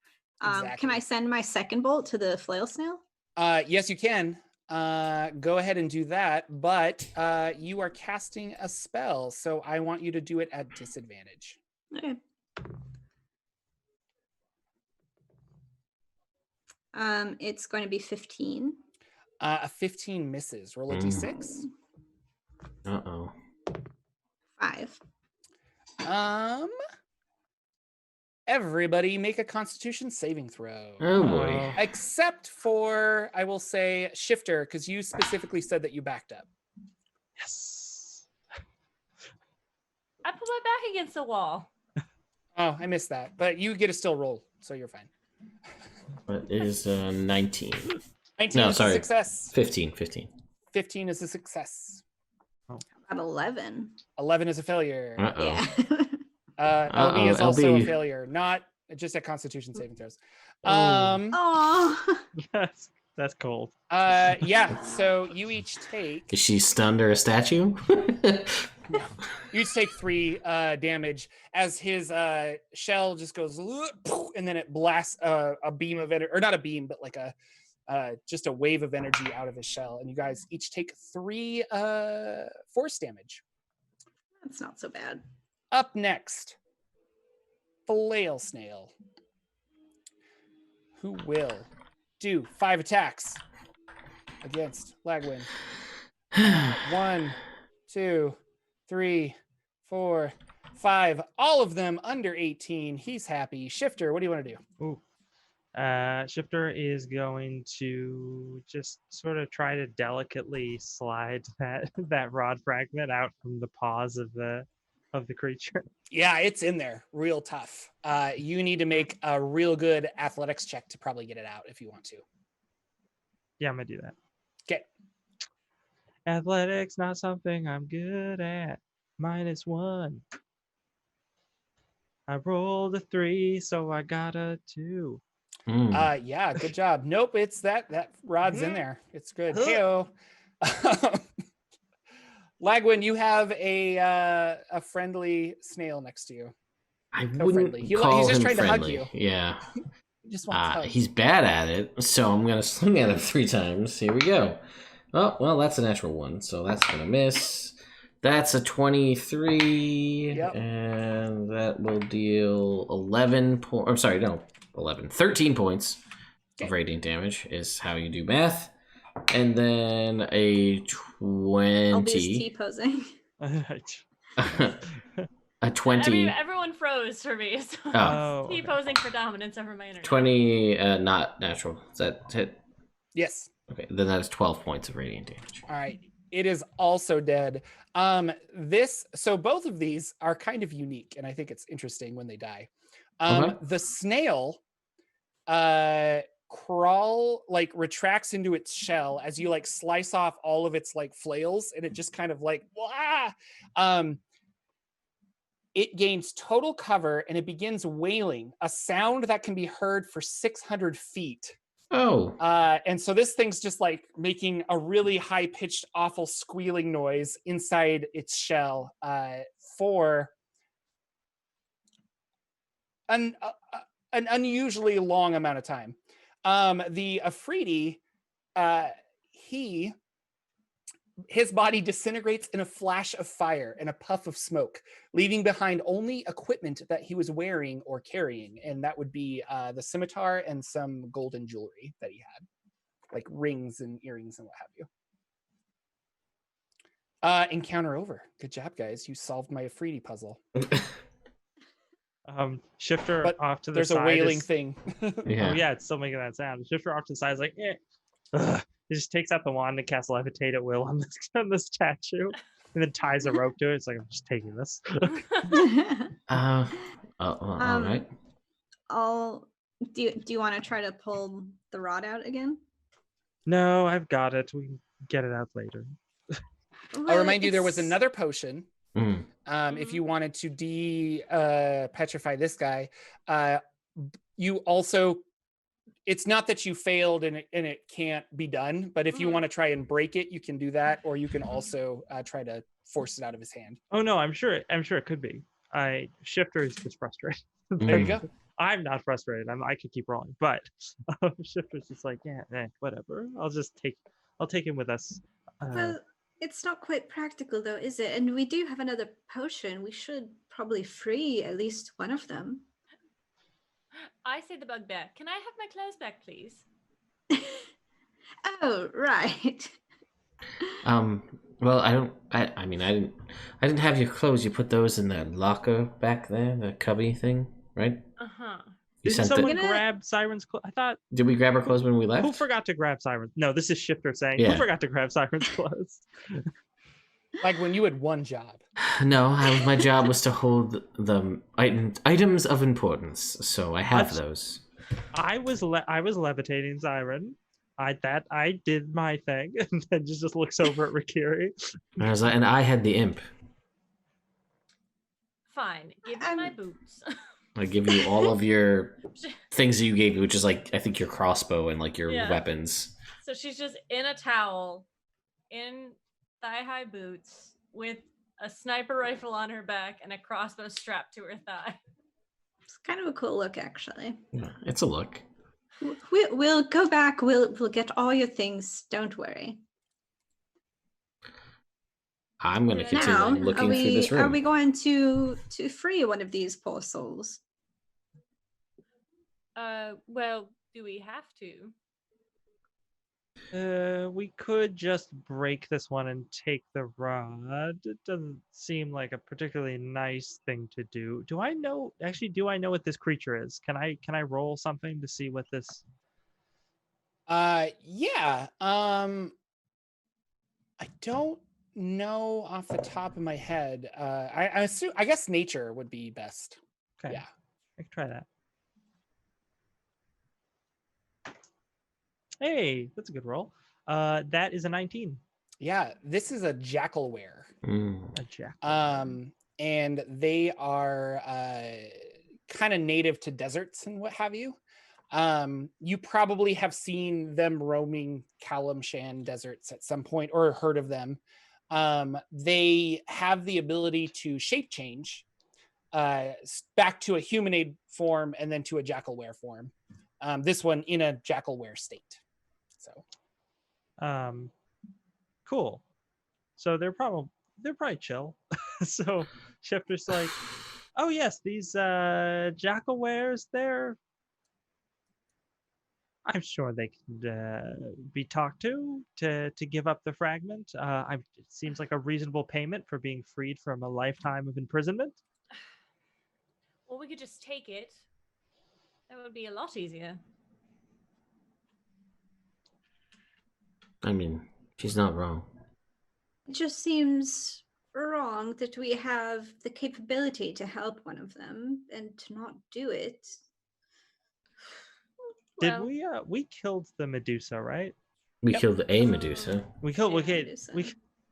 exactly. Can I send my second bolt to the flail snail? Yes, you can. Go ahead and do that, but you are casting a spell, so I want you to do it at disadvantage. Okay. It's going to be 15. A 15 misses. Roll a d6. Uh-oh. 5. Everybody make a Constitution saving throw. Oh boy. Except for, I will say, Shifter, because you specifically said that you backed up. Yes. I put my back against the wall. Oh, I missed that. But you get to still roll, so you're fine. What is 19? 19 No, is sorry. a success. 15. 15 is a success. About 11. 11 is a failure. Uh-oh. Yeah. LB is also a LB. failure, not just at Constitution saving throws. Oh. Oh. That's cold. Yeah, so you each take Is she stunned or a statue? you each take 3 damage as his shell just goes and then it blasts a beam of energy, or not a beam, but like a just a wave of energy out of his shell, and you guys each take 3 force damage. That's not so bad. Up next, Flail Snail, who will do 5 attacks against Lagwin. 1, 2, 3, 4, 5. All of them under 18. He's happy. Shifter, what do you want to do? Ooh. Shifter is going to just sort of try to delicately slide that rod fragment out from the paws of the creature. Yeah, it's in there real tough. You need to make a real good athletics check to probably get it out if you want to. Yeah, I'm gonna do that. Okay. Athletics, not something I'm good at. -1. I rolled a 3, so I got a 2. Yeah, good job. Nope, it's that rod's in there. It's good. Heyo. Lagwin, you have a friendly snail next to you. I No, wouldn't friendly. call He's just him trying to hug friendly. you. Yeah. He just wants hugs. He's bad at it, so I'm gonna swing at him 3 times. Here we go. Oh, well, that's a natural 1, so that's gonna miss. That's a 23, Yep. and that will deal 11 points. I'm sorry, no, 11. 13 points of radiant damage is how you do math. And then a 20. Albie's T-posing. A 20. Everyone froze for me. So Oh. T posing for dominance over my internet. 20, not natural. Is that hit? Yes. Okay, then that is 12 points of radiant damage. All right. It is also dead. So both of these are kind of unique, and I think it's interesting when they die. Okay. The snail retracts into its shell as you like slice off all of its like flails, and it just kind of like it gains total cover and it begins wailing, a sound that can be heard for 600 feet. Oh. And so this thing's just like making a really high-pitched, awful squealing noise inside its shell for an unusually long amount of time. The Afridi, he his body disintegrates in a flash of fire and a puff of smoke, leaving behind only equipment that he was wearing or carrying, and that would be the scimitar and some golden jewelry that he had, like rings and earrings and what have you. Encounter over. Good job, guys. You solved my Afridi puzzle. Shifter But off to the there's side. a wailing is- thing. Yeah. Oh yeah, it's still making that sound. Shifter off to the side is like, eh. Ugh. He just takes out the wand and casts levitate at will on the statue, and then ties a rope to it. It's like, I'm just taking this. All right. Do you want to try to pull the rod out again? No, I've got it. We can get it out later. I'll remind you there was another potion. Mm. If you wanted to petrify this guy, you also, it's not that you failed and it can't be done, but if you want to try and break it, you can do that, or you can also try to force it out of his hand. Oh no, I'm sure it could be. Shifter is just frustrated. There you go. I'm not frustrated. I could keep rolling, but Shifter's just like, yeah, whatever. I'll take him with us. Well, it's not quite practical though, is it? And we do have another potion. We should probably free at least one of them. I say the bugbear. Can I have my clothes back, please? Oh, right. Well, I didn't have your clothes. You put those in that locker back there, the cubby thing, right? Uh-huh. You Did sent someone the, grab Syrin's clothes? I thought. Did we grab our clothes when we left? Who forgot to grab Syrin's? No, this is Shifter saying, Yeah. who forgot to grab Syrin's clothes? Like when you had one job. No, my job was to hold the items of importance, so I have those. I was levitating Syrin. I did my thing, and then just looks over at Rikiri. And I had the imp. Fine. Give me my boots. I give you all of your things that you gave me, which is like, I think your crossbow and like your Yeah. weapons. So she's just in a towel, in thigh-high boots, with a sniper rifle on her back and a crossbow strapped to her thigh. It's kind of a cool look, actually. Yeah, it's a look. We'll go back. We'll get all your things. Don't worry. I'm going to continue Now, looking through this room. are we going to free one of these poor souls? Well, do we have to? We could just break this one and take the rod. It doesn't seem like a particularly nice thing to do. Do I know what this creature is? Can I roll something to see what this? Yeah. I don't know off the top of my head. I assume, I guess nature would be best. Okay. Yeah. I can try that. Hey, that's a good roll. That is a 19. Yeah, this is a jackalware. Mm. A jack. And they are kind of native to deserts and what have you. You probably have seen them roaming Kalimshan deserts at some point or heard of them. They have the ability to shape change back to a humanoid form and then to a jackalware form. This one in a jackalware state. So, Cool. So they're probably chill. So Shifter's like, oh yes, these jackalwares, I'm sure they could be talked to give up the fragment. It seems like a reasonable payment for being freed from a lifetime of imprisonment. Well, we could just take it. That would be a lot easier. I mean, she's not wrong. It just seems wrong that we have the capability to help one of them and to not do it. Did we killed the Medusa, right? We killed a Medusa. We killed Medusa.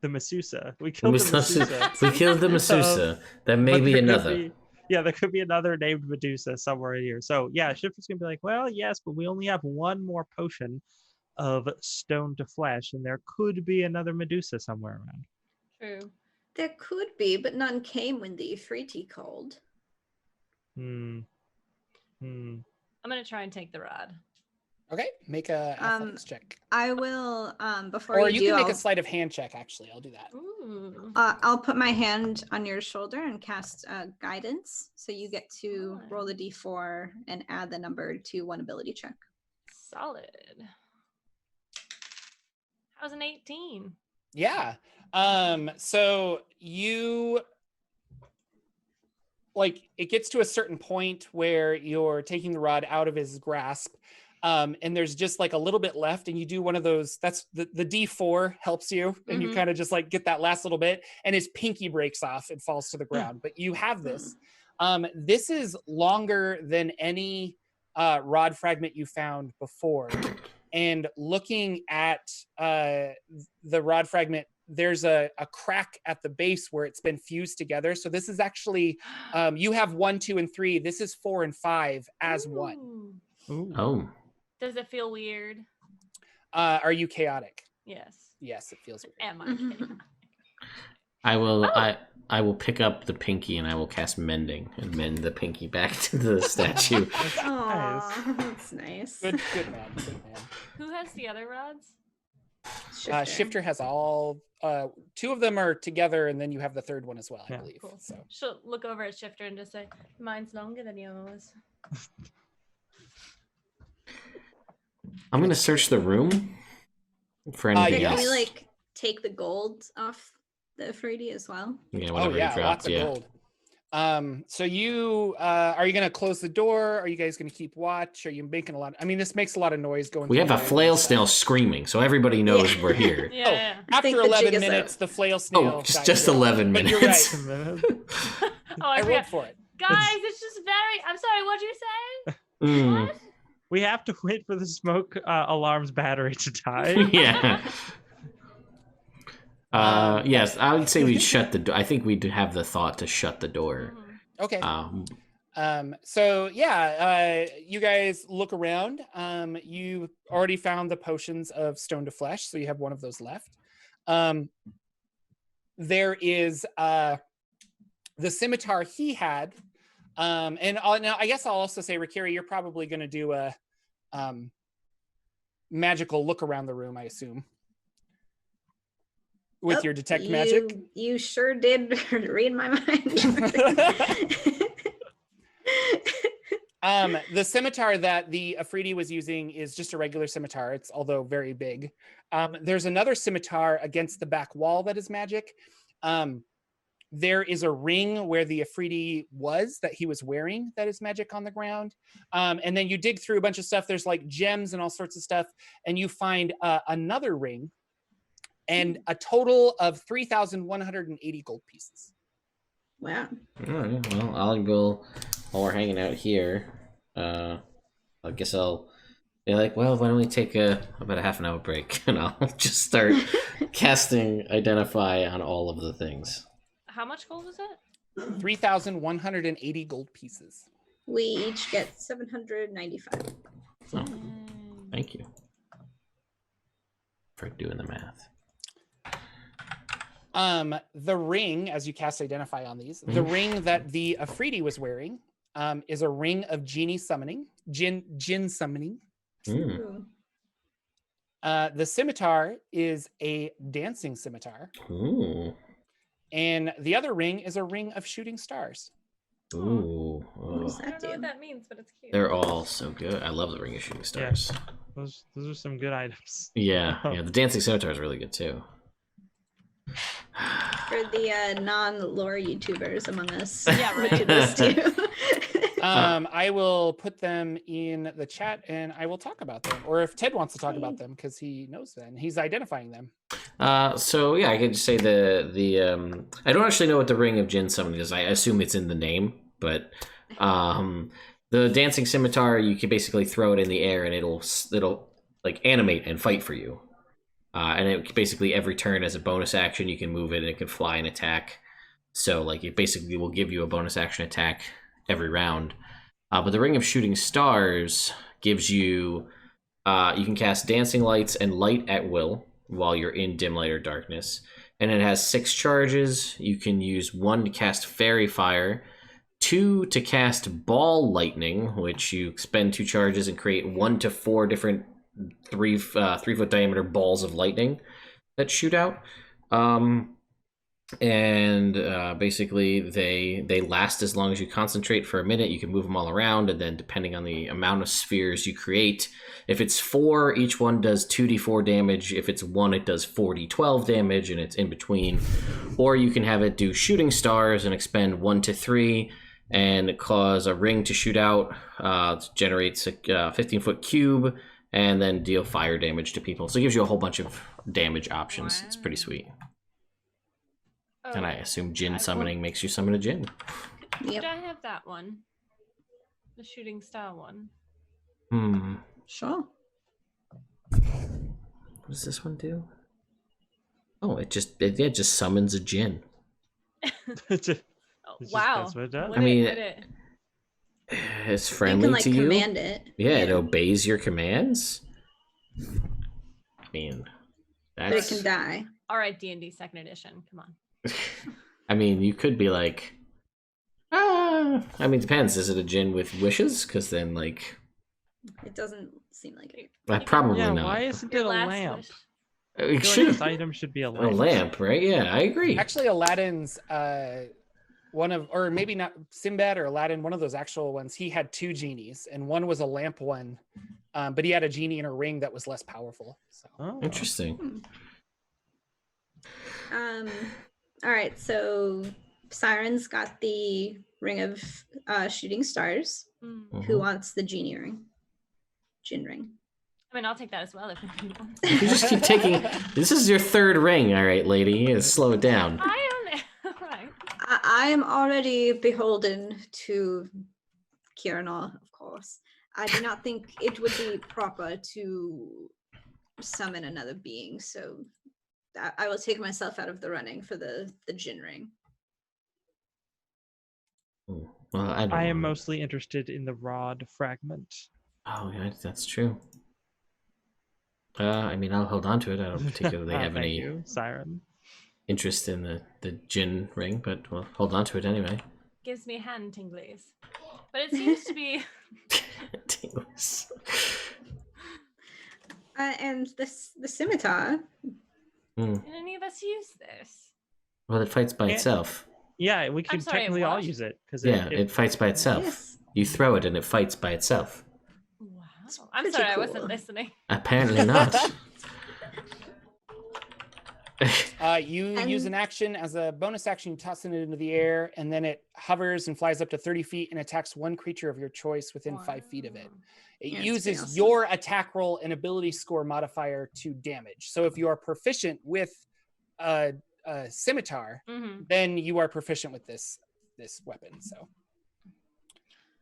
the Medusa. We killed the Medusa. We killed the Medusa. There may But be there could another. there could be another named Medusa somewhere here. So yeah, Shifter's gonna be like, well, yes, but we only have one more potion of stone to flesh, and there could be another Medusa somewhere around. True. There could be, but none came when the Afridi called. I'm gonna try and take the rod. Okay, make a athletics check. I will before Or you you do, can make I'll, a sleight of hand check, actually. I'll do that. Ooh. I'll put my hand on your shoulder and cast guidance. So you get to roll a d4 and add the number to one ability check. Solid. How's an 18? Yeah. So you like it gets to a certain point where you're taking the rod out of his grasp. And there's just like a little bit left, and you do one of those. That's the D4 helps you, and you kind of just like get that last little bit, and his pinky breaks off and falls to the ground. But you have this. This is longer than any rod fragment you found before. And looking at the rod fragment, there's a crack at the base where it's been fused together. So this is actually, you have 1, 2, and 3. This is 4 and 5 as one. Ooh. Oh. Does it feel weird? Are you chaotic? Yes. Yes, it feels weird. Am I kidding? I will. I will pick up the pinky and I will cast mending and mend the pinky back to the statue. Aw, that's nice. Good man. Good man. Who has the other rods? Shifter has all. 2 of them are together, and then you have the third one as well, I believe. Cool. So She'll look over at Shifter and just say, "Mine's longer than yours." I'm gonna search the room for anything yes. Can else. we like take the gold off the Afridi as well? Yeah, whatever you dropped. lots of gold. So you are you gonna close the door? Are you guys gonna keep watch? Are you making a lot? I mean, this makes a lot of noise going. We have a through flail and stuff. snail screaming, so everybody knows we're here. Yeah. After think the jig 11 is minutes, up. the flail snail. Oh, dies just down. 11 But minutes. you're right. Oh, I I rolled forgot. for it. Guys, it's just very. I'm sorry. What'd you say? Mm, What? We have to wait for the smoke alarm's battery to die. yeah. Yes, I would say we'd shut the door. I think we'd have the thought to shut the door. Okay. Um, So yeah, you guys look around. You already found the potions of stone to flesh, so you have one of those left. There is the scimitar he had, and now I guess I'll also say, Rakiri, you're probably going to do a magical look around the room, I assume, with your detect magic. You sure did read my mind. The scimitar that the Afridi was using is just a regular scimitar. It's although very big. There's another scimitar against the back wall that is magic. There is a ring where the Afridi was that he was wearing that is magic on the ground. And then you dig through a bunch of stuff. There's like gems and all sorts of stuff. And you find another ring and a total of 3,180 gold pieces. Wow. all right, well, I'll go while we're hanging out here. I guess I'll be like, well, why don't we take about a half an hour break, and I'll just start casting Identify on all of the things. How much gold is it? 3,180 gold pieces. We each get 795. Oh, thank you for doing the math. The ring, as you cast Identify on these, the ring that the Afridi was wearing is a ring of genie summoning, jinn summoning. Mm. The scimitar is a dancing scimitar. Ooh. And the other ring is a ring of shooting stars. Ooh. What does Oh. I that don't know what do? that means, but it's cute. They're all so good. I love the Ring of Shooting Stars. Those are some good items. Yeah, the Dancing Scimitar is really good too. For the non-lore YouTubers among us. Yeah, we right. do this too. I will put them in the chat and I will talk about them. Or if Ted wants to talk about them, because he knows them, he's identifying them. So yeah, I can just say the I don't actually know what the Ring of Jinn Summoning is. I assume it's in the name, but the Dancing Scimitar, you can basically throw it in the air and it'll like animate and fight for you. And it basically every turn as a bonus action, you can move it and it can fly and attack. So like it basically will give you a bonus action attack every round. But the Ring of Shooting Stars gives you you can cast Dancing Lights and Light at will while you're in dim light or darkness. And it has 6 charges. You can use 1 to cast Fairy Fire, 2 to cast Ball Lightning, which you spend 2 charges and create 1 to 4 different 3-foot diameter balls of lightning that shoot out. Basically they last as long as you concentrate for a minute. You can move them all around, and then depending on the amount of spheres you create, if it's 4, each one does 2d4 damage. If it's 1, it does 4d12 damage, and it's in between. Or you can have it do shooting stars and expend 1 to 3 and cause a ring to shoot out, generates a 15-foot cube, and then deal fire damage to people. So it gives you a whole bunch of damage options. Wow. It's pretty sweet. Oh, And I assume Djinn summoning makes you summon a Djinn. Did I have that one? The shooting star one. Sure. What does this one do? Oh, it just summons a Djinn. Oh, wow. That's what it does. Would I mean, would it? It's You friendly can like to you. command it. Yeah, it obeys your commands. I mean, But it that's. can die. All right, D&D second edition. Come on. I mean, you could be like, I mean, it depends. Is it a Djinn with wishes? Because then, like, It doesn't seem like it. probably Yeah, not. why isn't Your it a last lamp? wish. It I feel should like this item should be a a lamp. lamp, right? Yeah, I agree. Actually, Aladdin's one of, or maybe not Sinbad or Aladdin, one of those actual ones. He had 2 genies, and one was a lamp one, but he had a genie in a ring that was less powerful. So Oh. Interesting. All right, so Syrin's got the ring of shooting stars. Mm. Who wants the genie ring? Djinn ring. I mean, I'll take that as well if you want. You just keep taking. This is your 3rd ring, all right, lady. You gotta slow it down. I don't know. Right. I am already beholden to Kiranal, of course. I do not think it would be proper to summon another being, so I will take myself out of the running for the Djinn ring. Well, I don't. I am know. mostly interested in the rod fragment. Oh, yeah, that's true. I mean, I'll hold on to it. I don't particularly have Thank any you, Syrin. interest in the Djinn ring, but we'll hold on to it anyway. Gives me hand tinglies. But it seems to be. Tingles. And the scimitar. Can any of us use this? Well, it fights by Yeah. itself. Yeah, we can sorry, technically all what? use it because Yeah, it fights by itself. Yes. You throw it and it fights by itself. Wow. I'm pretty sorry, I cool. wasn't listening. Apparently not. You use an action as a bonus action, you toss it into the air, and then it hovers and flies up to 30 feet and attacks one creature of your choice within 5 feet of it. It Yeah, it's uses pretty awesome. your attack roll and ability score modifier to damage. So if you are proficient with a scimitar, Mm-hmm. then you are proficient with this weapon. So,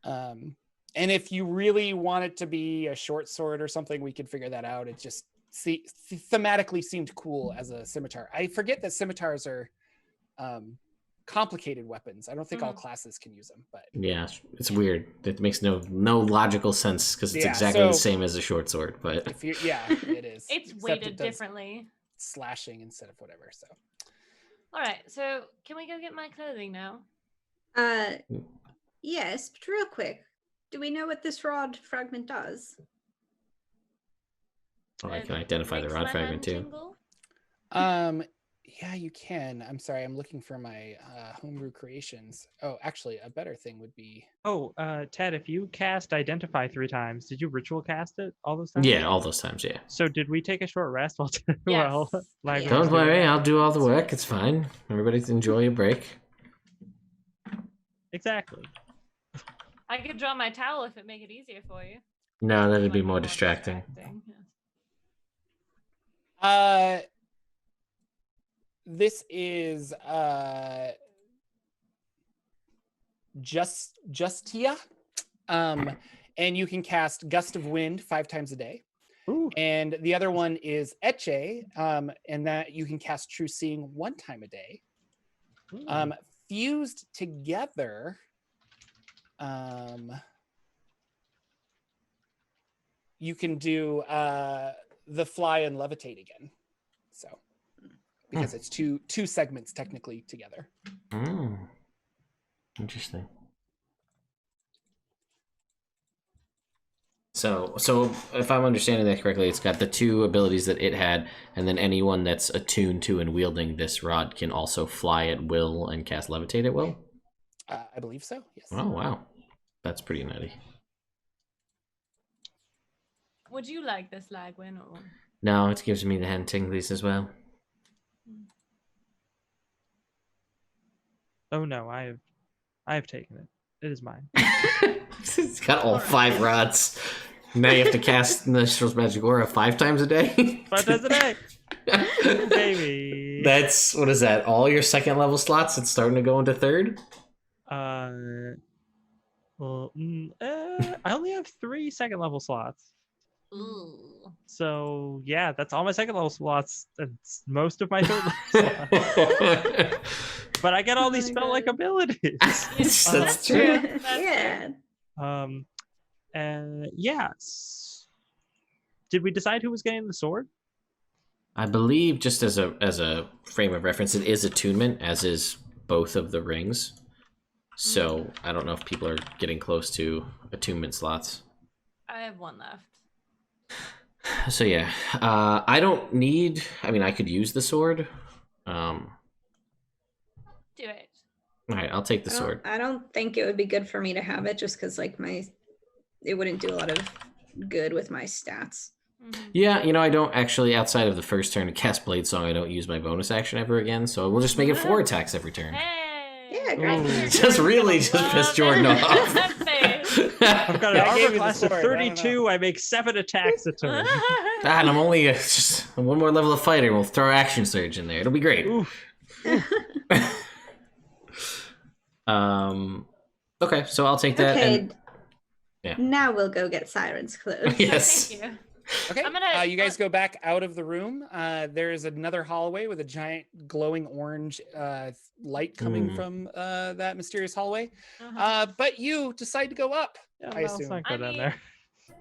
and if you really want it to be a short sword or something, we could figure that out. It just thematically seemed cool as a scimitar. I forget that scimitars are complicated weapons. I don't think all classes can use them, but Yeah, it's weird. It makes no logical sense because it's Yeah, exactly the so- same as a short sword. But if you, yeah, it is. It's Except weighted it does differently. slashing instead of whatever. So All right, so can we go get my clothing now? Yes, but real quick, do we know what this rod fragment does? I It can identify the makes rod my fragment hand too. tingle? yeah, you can. I'm sorry, I'm looking for my homebrew creations. Oh, actually, a better thing would be Oh, Ted, if you cast Identify 3 times, did you ritual cast it all those times? Yeah, all those times. Yeah. So did we take a short rest while Yes. Lagos Yeah. was Don't doing worry, that? I'll do all the work. It's fine. Everybody enjoy a break. Exactly. I could draw my towel if it make it easier for you. No, that'd Might be more distracting. yeah. This is Justia. And you can cast Gust of Wind 5 times a day. Ooh. And the other one is Etche, and that you can cast True Seeing 1 time a day. Ooh. Fused together, you can do the Fly and Levitate again. So, because it's two segments technically together. Mm. Interesting. So if I'm understanding that correctly, it's got the 2 abilities that it had, and then anyone that's attuned to and wielding this rod can also fly at will and cast levitate at will. I believe so. Yes. Oh wow, that's pretty nutty. Would you like this, Lagwin? Or... No, it gives me the hand tinglies as well. Oh no, I have taken it. It is mine. It's got all 5 rods. Now you have to cast Nostrils Magic Aura 5 times a day. 5 times a day. Baby. That's, what is that? All your 2nd level slots? It's starting to go into 3rd? I only have 3 2nd level slots. Ooh. So yeah, that's all my 2nd level slots. That's most of my 3rd level slots. But I get all these spell-like abilities. That's true. Yeah. And yes. Did we decide who was getting the sword? I believe, just as a frame of reference, it is attunement, as is both of the rings. So I don't know if people are getting close to attunement slots. I have 1 left. So yeah, I don't need. I mean, I could use the sword. Do it. All right, I'll take the sword. I don't think it would be good for me to have it just because like it wouldn't do a lot of good with my stats. Yeah, I don't actually, outside of the first turn to cast Blade Song, I don't use my bonus action ever again, so we'll just make it 4 attacks every turn. Hey! Yeah, great. Just really piss Jordan off. I've got an armor class of 32. I make 7 attacks a turn. And I'm only just 1 more level of fighter. We'll throw Action Surge in there. It'll be great. Okay, so I'll take that. Okay. And... Yeah. Now we'll go get Syrin's clothes. Yes. Thank you. Okay, I'm gonna- you guys go back out of the room. There is another hallway with a giant glowing orange light coming from that mysterious hallway. But you decide to go up, Yeah, I let's assume. not go down there.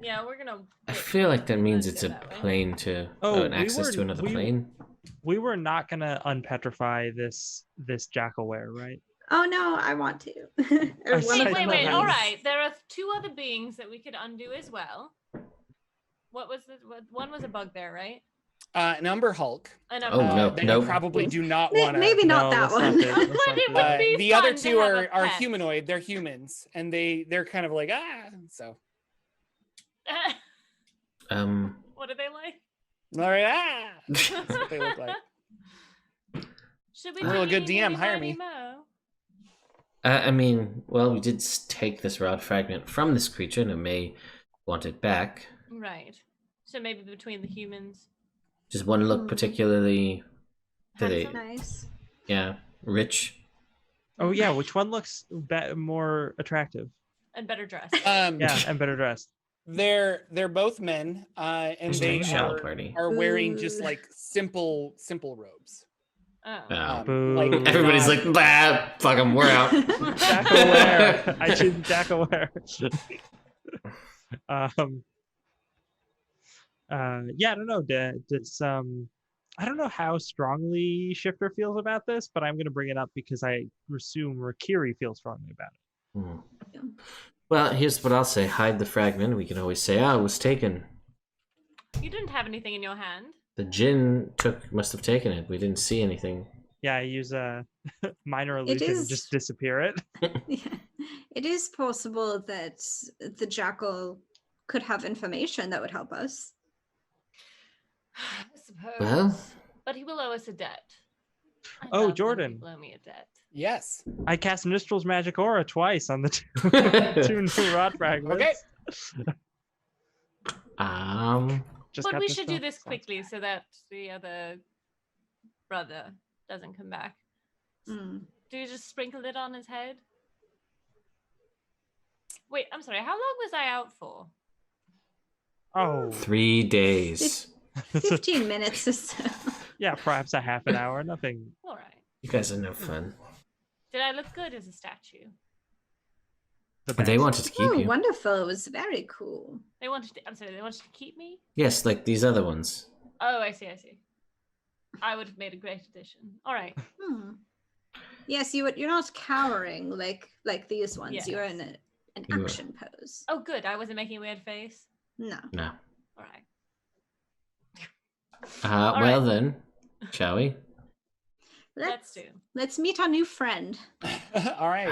Yeah, we're gonna. I feel like that means Let's it's go a that way. plane to an we access to were- another we- plane. We were not gonna unpetrify this jackalware, right? Oh no, I want to. Or I one see. of Wait, them wait. will. All right, there are 2 other beings that we could undo as well. What was the one? Was a bugbear, right? An Umber Hulk. An Oh, no, That nope. you probably do not want to. Maybe not No, that let's not one. do it. Let's not But do it that. would be The other fun to 2 have a are pet. humanoid. They're humans, and they're kind of like so. What are they like? All right, That's what they look like. Should we I'm a do real good eeny, DM, meeny, hire miny, me. moe? I mean, well, we did take this rod fragment from this creature, and it may want it back. Right. So maybe between the humans. Does one look particularly, Handsome? Nice. rich? Oh yeah, which one looks more attractive? And better dressed. Yeah, and better dressed. They're both men, and they Hashtag shadow party. are wearing just Ooh. like simple robes. Oh. Oh. Boo. Like Everybody's not- like, bah, fuck them, we're out. Jackaware. I choose Jackaware. Yeah, I don't know. I don't know how strongly Shifter feels about this, but I'm going to bring it up because I assume Rakiri feels strongly about it. Hmm. Well, here's what I'll say. Hide the fragment. We can always say, it was taken. You didn't have anything in your hand. The djinn must have taken it. We didn't see anything. Yeah, I use a minor illusion and just disappear it. Yeah. It is possible that the jackal could have information that would help us. I suppose. Well, But he will owe us a debt. I Oh, love when Jordan. people owe me a debt. Yes. I cast Nistral's Magic Aura twice on the 2 new rod fragments. Okay. Just But got we this should do stuff. this quickly so that the other brother doesn't come back. Mm. Do you just sprinkle it on his head? Wait, I'm sorry. How long was I out for? Oh, 3 days. 15 minutes or so. yeah, perhaps a half an hour. Nothing. All right. You guys are no fun. Did I look good as a statue? The They best. wanted to keep Oh, you. wonderful. It was very cool. They wanted to. I'm sorry. They wanted to keep me. Yes, like these other ones. Oh, I see. I see. I would have made a great addition. All right. Hmm. Yes, you're not cowering like these ones. Yes. You're in an You are. action pose. Oh, good. I wasn't making a weird face. No. No. All right. Well then, shall we? Let's do. Let's meet our new friend. All right.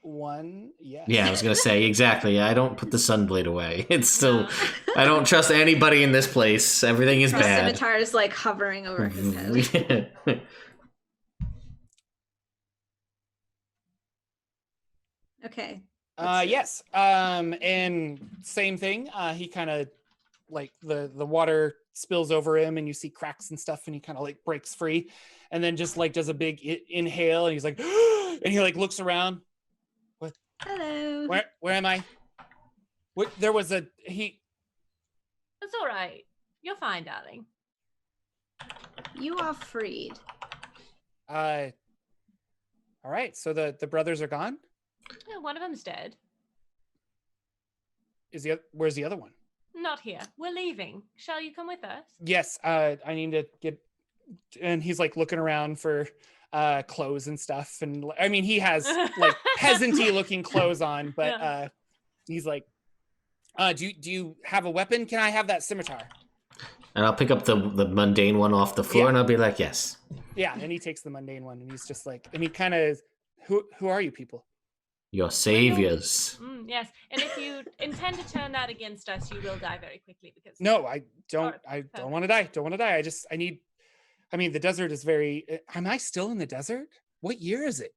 One, yes. Yeah, I was gonna say exactly. I don't put the sunblade away. It's still. No. I don't trust anybody in this place. Everything is The bad. scimitar is like hovering over his head. Okay. Yes. And same thing. He kind of like the water spills over him, and you see cracks and stuff, and he kind of like breaks free, and then just like does a big inhale, and he's like, and he like looks around. What? Hello. Where am I? What? There was he. It's all right. You're fine, darling. You are freed. All right. So the brothers are gone. Yeah, one of them's dead. Where's the other one? Not here. We're leaving. Shall you come with us? Yes. I need to get. And he's like looking around for clothes and stuff, and I mean he has like peasanty looking clothes on, but Yeah. he's like, do you have a weapon? Can I have that scimitar? And I'll pick up the mundane one off the floor, Yeah. and I'll be like, yes. Yeah, and he takes the mundane one, and he's just like, and he kind of, who are you people? Your saviors. Yes. And if you intend to turn that against us, you will die very quickly because No, I don't. Alright, I don't want to die. Don't want to die. I need. I mean, the desert is very. Am I still in the desert? What year is it?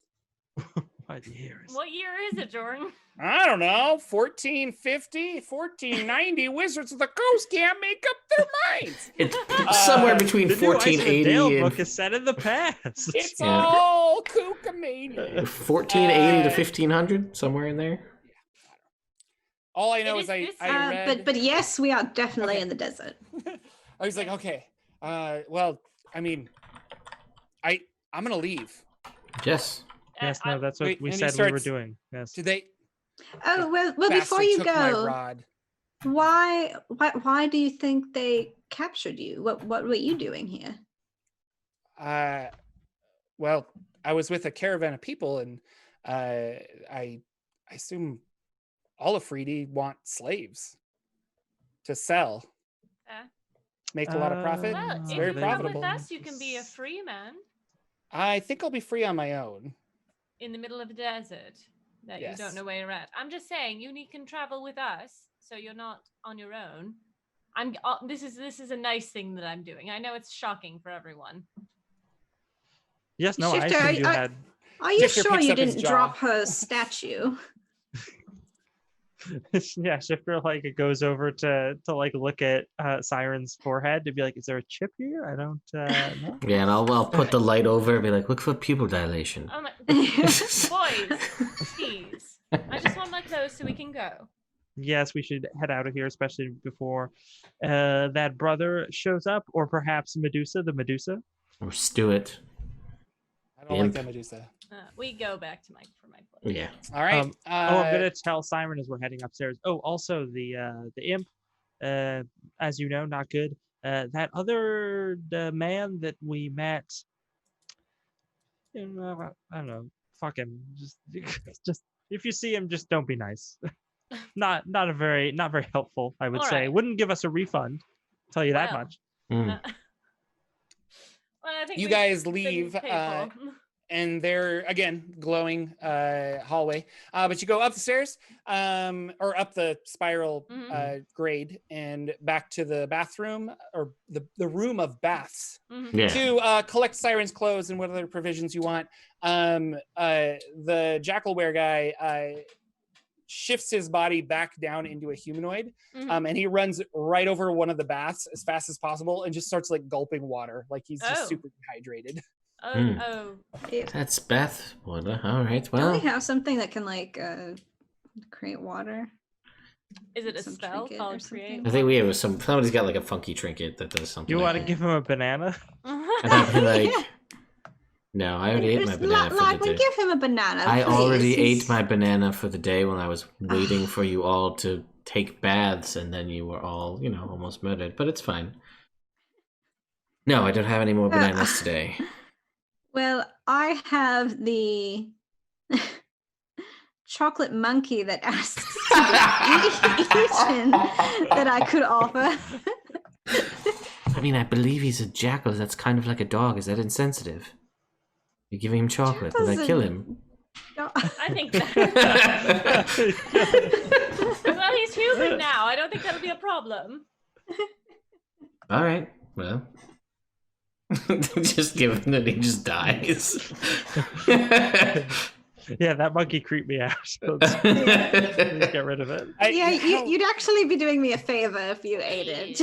What years? What year is it, Jordan? I don't know. 1450, 1490. Wizards of the Coast can't make up their minds. It's somewhere between The new Icewind 1480 Dale and book is set in the past. It's Yeah. all kookamania. 1480 to 1500, somewhere in there. All I know It is is this I read. But yes, we are definitely Okay. in the desert. I was like, okay. Well, I mean, I'm gonna leave. Yes. Yes, no, that's what Wait, we and he said we were starts- doing. Yes. Did they? Oh well. Before Bastard you took my go, rod. why do you think they captured you? What were you doing here? Well, I was with a caravan of people, and I assume all of Freedy want slaves to sell, make a lot of profit. Well, It's if very you come profitable. with us, you can be a free man I think I'll be free on my own. in the middle of the desert that you Yes. don't know where you're at. I'm just saying, you can travel with us, so you're not on your own. This is a nice thing that I'm doing. I know it's shocking for everyone. Yes, no, I Shifter, assumed you I- had. Are you Shifter sure picks you up his didn't jaw. drop her statue? Yeah, Shifter like it goes over to like look at Syrin's forehead to be like, is there a chip here? I don't know. Yeah, and I'll put the light over and be like, look for pupil dilation. Oh my, boys, please. I just want my clothes so we can go. Yes, we should head out of here, especially before that brother shows up, or perhaps Medusa, the Medusa. Or stew it. I don't like Imp. that Medusa. We go back to my place. Yeah. All right. I'm gonna tell Syrin as we're heading upstairs. Oh, also the imp, as you know, not good. That other man that we met, I don't know. Fuck him. Just if you see him, just don't be nice. not very helpful. I would All say right. wouldn't give us a refund. Tell you that Well. much. Mm. Well, I think You we guys didn't leave, pay for- and they're again glowing hallway. But you go up the stairs, or up the spiral grade, and back to the bathroom or the room of baths Mhm. Yeah. to collect Syrin's clothes and what other provisions you want. The jackalware guy shifts his body back down into a humanoid, Mhm. and he runs right over one of the baths as fast as possible and just starts like gulping water, like he's just Oh. super dehydrated. Oh, Mm. oh. That's Beth. Water. All right. Do Well, we have something that can like create water? Is it a Some spell trinket or called something? create? I think we have somebody's got like a funky trinket that does something. You like want to that. give him a banana? And I'd be like, no, I already ate my Just banana for the Lagwin, day. give him a banana. I already please. ate my banana for the day when I was waiting for you all to take baths, and then you were all, almost murdered. But it's fine. No, I don't have any more bananas today. Well, I have the chocolate monkey that asks to be eaten that I could offer. I mean, I believe he's a jackal. That's kind of like a dog. Is that insensitive? You're giving him chocolate. Will that kill him? No. I think that. Well, he's human now. I don't think that'll be a problem. All right. Well, just give him that he just dies. Yeah, that monkey creeped me out. So let's get rid of it. You'd actually be doing me a favor if you ate it.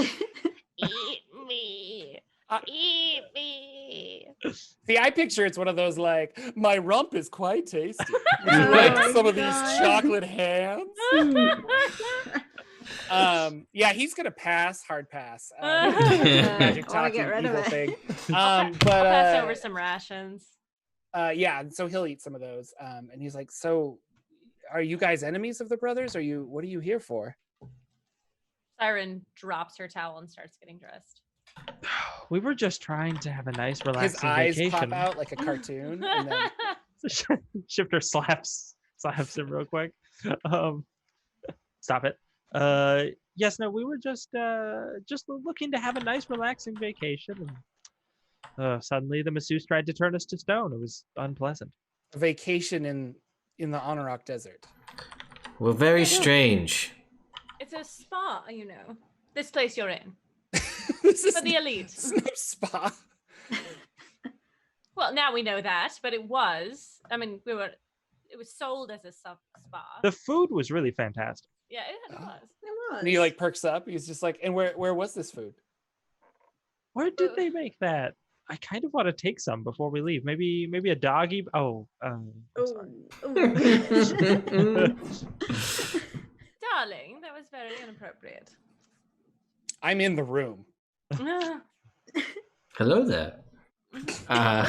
Eat me. Eat me. See, I picture it's one of those like, my rump is quite tasty. Like some of these chocolate hands. Yeah, he's gonna pass, hard pass. Magic talking get rid of evil it. thing. I'll pass over some rations. Yeah, so he'll eat some of those. And he's like, so are you guys enemies of the brothers? What are you here for? Syrin drops her towel and starts getting dressed. We were just trying to have a nice, relaxing His eyes vacation. pop out like a cartoon. And then Shifter slaps him real quick. Stop it. Yes, no, we were just looking to have a nice, relaxing vacation, and suddenly the masseuse tried to turn us to stone. It was unpleasant. a vacation in the Anarok Desert. Well, very strange. It's a spa, you know. This place you're in. This is For the elite. It's no spa. Well, now we know that, but it was. I mean, it was sold as a spa. The food was really fantastic. Yeah, it was. It was. And he like perks up. He's just like, and where was this food? Where did they make that? I kind of want to take some before we leave. Maybe a doggy. I'm sorry. Darling, that was very inappropriate. I'm in the room. Hello there. There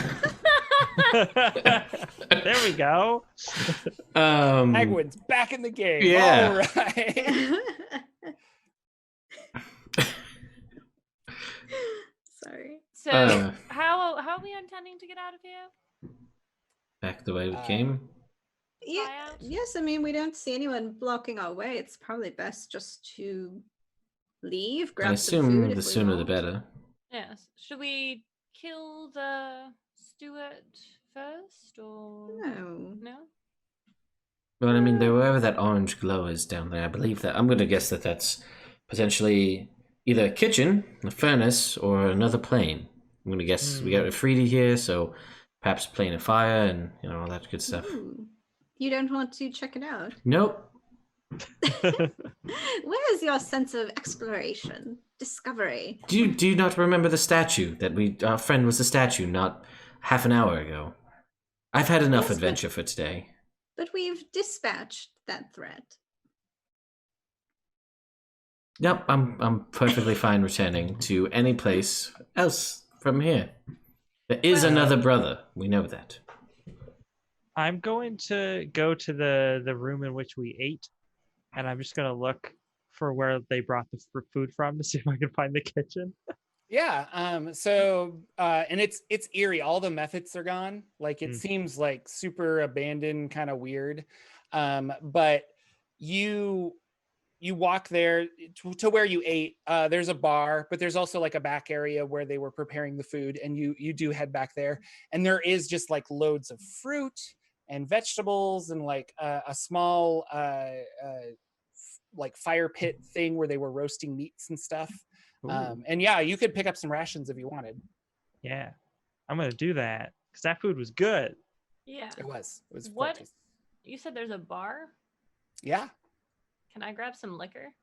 we go. Agwin's back in the game. Yeah. All right. Sorry. So, how are we intending to get out of here? Back the way we came. Yeah. Fly out? Yes, I mean, we don't see anyone blocking our way. It's probably best just to leave, grab I some food assume if the we sooner the want. better. Yes. Should we kill the steward first, or No. no? Well, I mean, wherever that orange glow is down there, I believe that. I'm going to guess that that's potentially either a kitchen, a furnace, or another plane. I'm going to guess we got a 3D here, so perhaps playing a fire and all that good stuff. Ooh. You don't want to check it out? Nope. Where is your sense of exploration, discovery? Do you not remember the statue that our friend was a statue not half an hour ago? I've had enough Yes, adventure for today. But we've dispatched that threat. Yep, I'm perfectly fine returning to any place else from here. There is another brother. We know that. I'm going to go to the room in which we ate, and I'm just going to look for where they brought the food from to see if I can find the kitchen. Yeah. So and it's eerie. All the methods are gone. Like it seems like super abandoned, kind of weird. But you walk there to where you ate. There's a bar, but there's also like a back area where they were preparing the food, and you do head back there. And there is just like loads of fruit and vegetables and like a small like fire pit thing where they were roasting meats and stuff. And yeah, you could pick up some rations if you wanted. Yeah, I'm going to do that because that food was good. Yeah. It was What? tasty. You said there's a bar? Yeah. Can I grab some liquor?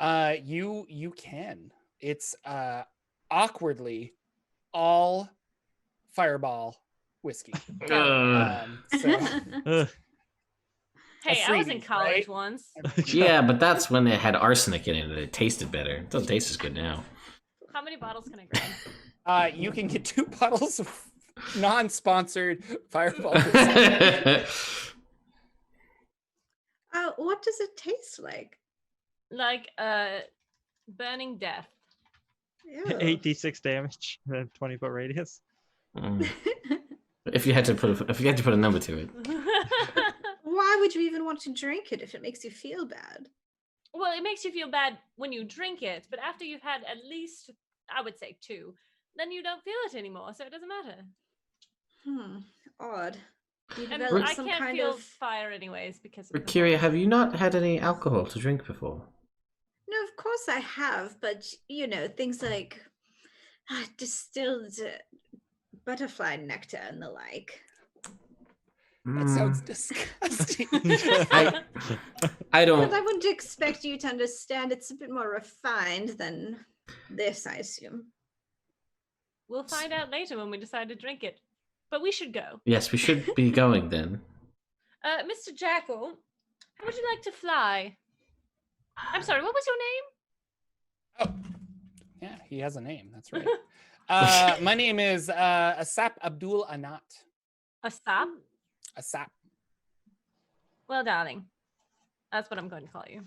You can. It's awkwardly all Fireball whiskey. Ugh. Hey, I was in freebie, college right? once. Yeah, but that's when it had arsenic in it and it tasted better. It doesn't taste as good now. How many bottles can I grab? You can get 2 bottles of non-sponsored Fireball whiskey. What does it taste like? Like burning death. Ew. 8d6 damage, and a 20-foot radius. If you had to put a number to it. why would you even want to drink it if it makes you feel bad? Well, it makes you feel bad when you drink it, but after you've had at least, I would say 2, then you don't feel it anymore, so it doesn't matter. Odd. You And develop I some can't kind feel of... fire anyways because of the Kyria, have bond. you not had any alcohol to drink before? No, of course I have, but things like distilled butterfly nectar and the like. That sounds disgusting. I don't. But I wouldn't expect you to understand. It's a bit more refined than this, I assume. We'll find out later when we decide to drink it. But we should go. Yes, we should be going then. Mr. Jackal, how would you like to fly? I'm sorry, what was your name? Oh, yeah, he has a name. That's right. My name is Asap Abdul Anat. Asap? Asap. Well, darling, that's what I'm going to call you.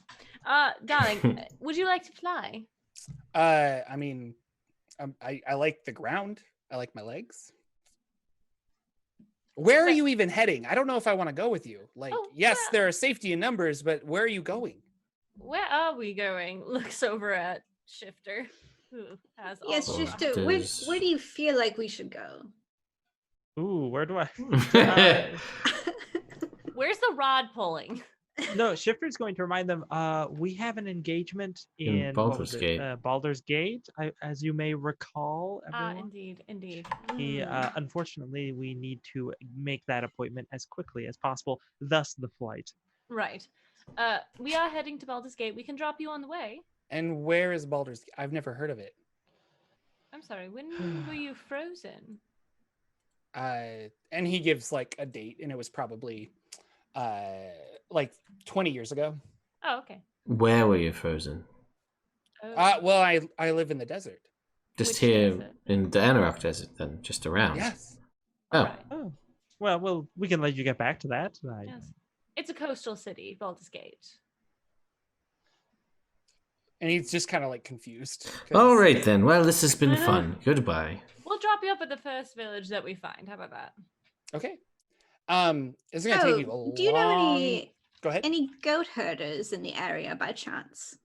Darling, would you like to fly? I mean, I like the ground. I like my legs. Where are you even heading? I don't know if I want to go with you. Like, yes, there are safety in numbers, but where are you going? Where are we going? Looks over at Shifter, who has all Yes, the Shifter, rods. where do you feel like we should go? Ooh, where do I? Where's the rod pulling? No, Shifter's going to remind them. We have an engagement in Baldur's Gate. Baldur's Gate, as you may recall. Everyone. Indeed. Unfortunately, we need to make that appointment as quickly as possible. Thus, the flight. Right. We are heading to Baldur's Gate. We can drop you on the way. And where is Baldur's Gate? I've never heard of it. I'm sorry. When were you frozen? And he gives like a date, and it was probably like 20 years ago. Oh, okay. Where were you frozen? Well, I live in the desert. Just Which here desert? in the Anorak Desert, then, just around. Yes. Oh, Right. Oh, well, we can let you get back to that. Yes. It's a coastal city, Baldur's Gate. And he's just kind of like confused. all right then. Well, this has been fun. Goodbye. We'll drop you up at the first village that we find. How about that? Okay. It's gonna take you a long... do you know any Go ahead. any goat herders in the area by chance?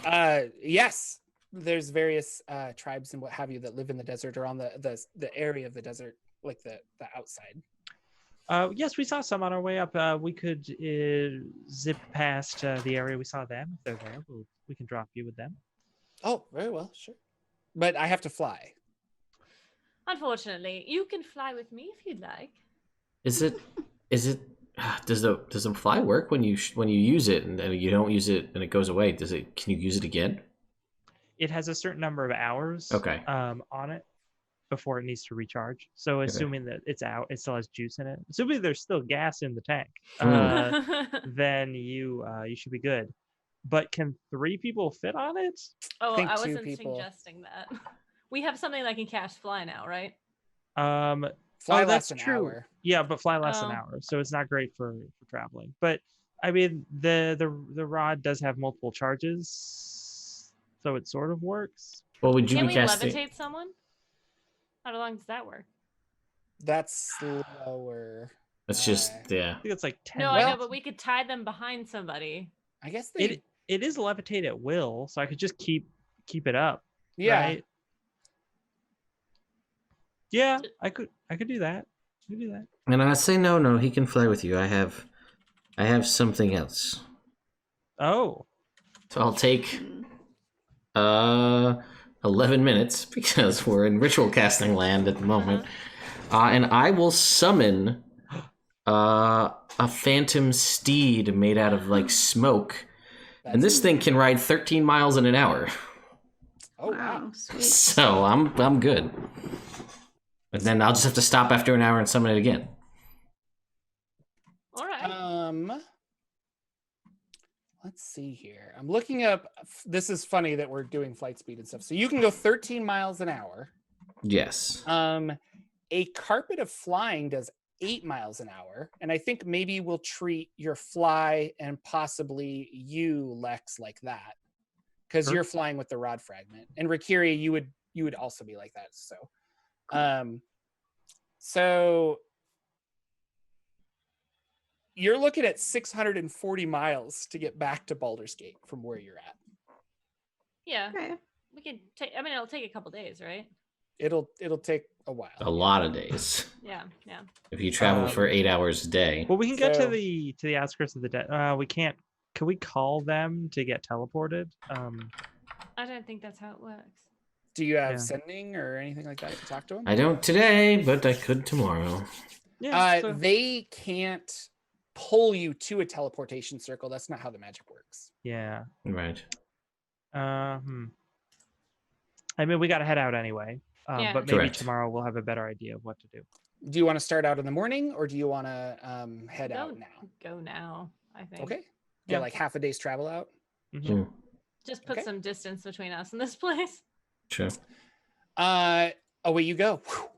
Yes. There's various tribes and what have you that live in the desert or on the area of the desert, like the outside. Yes, we saw some on our way up. We could zip past the area we saw them. If they're there, we can drop you with them. Oh, very well, sure. But I have to fly. Unfortunately, you can fly with me if you'd like. Is it? Does the fly work when you use it and you don't use it and it goes away? Can you use it again? It has a certain number of hours. Okay. On it before it needs to recharge. So assuming that it's out, it still has juice in it. Assuming there's still gas in the tank, then you should be good. But can 3 people fit on it? Oh, Think I 2 wasn't people. suggesting that. We have something that can cast fly now, right? Fly that's lasts an true. hour. Yeah, but fly lasts an Oh. hour, so it's not great for traveling. But I mean, the rod does have multiple charges, so it sort of works. Well, would you Can be we casting? levitate someone? How long does that work? That's slower. It's just I yeah. think it's like 10. No, I know, Well- but we could tie them behind somebody. I guess they. It is levitate at will, so I could just keep it up. Yeah. Right? Yeah, I could do that. I could do that. And I say no. He can fly with you. I have something else. Oh, So I'll take 11 minutes because we're in ritual casting land at the moment. And I will summon a phantom steed made out of like smoke. And this thing can ride 13 miles in an hour. Oh wow. Sweet. So I'm good. But then I'll just have to stop after an hour and summon it again. All right. Let's see here. I'm looking up. This is funny that we're doing flight speed and stuff. So you can go 13 miles an hour. Yes. A carpet of flying does 8 miles an hour, and I think maybe we'll treat your fly and possibly you, Lex, like that, because Sure. you're flying with the rod fragment, and Rikiri, you would also be like that. So You're looking at 640 miles to get back to Baldur's Gate from where you're at. Yeah. Okay. We can take. I mean, it'll take a couple days, right? It'll take a while. A lot of days. Yeah. Yeah. If you travel for 8 hours a day. Well, we can get So- to the outskirts of the dead. We can't. Can we call them to get teleported? I don't think that's how it works. Do you have Yeah. sending or anything like that to talk to them? I don't today, but I could tomorrow. Yeah. so- They can't pull you to a teleportation circle. That's not how the magic works. yeah. Right. I mean, we got to head out anyway. Yeah. But maybe Correct. tomorrow we'll have a better idea of what to do. Do you want to start out in the morning or do you want to head out now? Go now. I think. Okay. Yeah. Get like half a day's travel out. Mhm. Mm, Just put Okay. some distance between us and this place. sure. Away you go. Whew.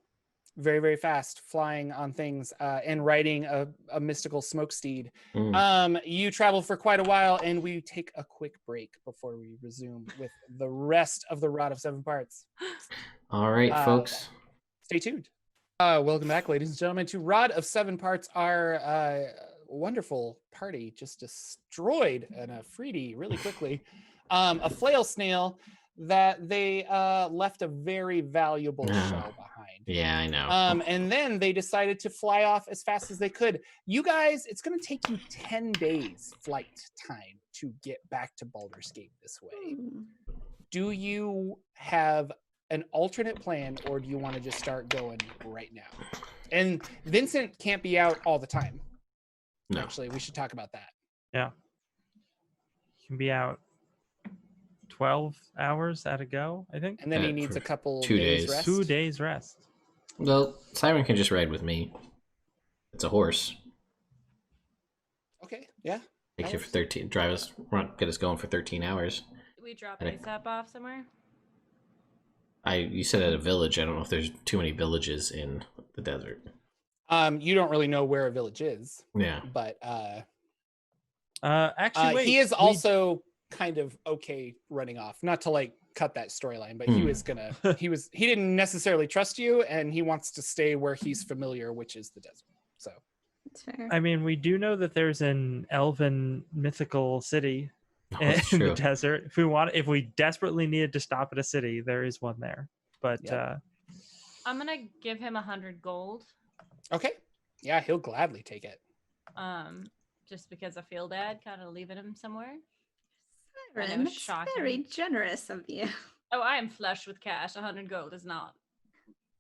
Very, very fast, flying on things and riding a mystical smoke steed. Mm. You travel for quite a while and we take a quick break before we resume with the rest of the Rod of Seven Parts. All right, folks. Stay tuned. Welcome back, ladies and gentlemen, to Rod of Seven Parts, our wonderful party just destroyed in a Freedy really quickly. A flail snail that they left a very valuable shell behind. Yeah, I know. And then they decided to fly off as fast as they could. You guys, it's going to take you 10 days flight time to get back to Baldur's Gate this way. Do you have an alternate plan or do you want to just start going right now? And Vincent can't be out all the time. No. Actually, we should talk about that. Yeah. You can be out 12 hours at a go, I think. And then he for needs a couple 2 days days. rest. 2 days rest. Well, Syrin can just ride with me. It's a horse. Okay, yeah. Takes you for 13. Drive us, get us going for 13 hours. Did we drop Okay. ASAP off somewhere? You said at a village. I don't know if there's too many villages in the desert. You don't really know where a village is, Yeah. but Actually, wait, he is we- also kind of okay running off. Not to like cut that storyline, but he was gonna. He didn't necessarily trust you, and he wants to stay where he's familiar, which is the desert. So That's fair. I mean, we do know that there's an elven mythical city Oh, in that's the true. desert. If we desperately needed to stop at a city, there is one there. But Yep. I'm gonna give him 100 gold. okay, yeah, he'll gladly take it. Just because I feel bad, kind of leaving him somewhere. Syrin, that's shocking. very generous of you. Oh, I am flush with cash. 100 gold is not.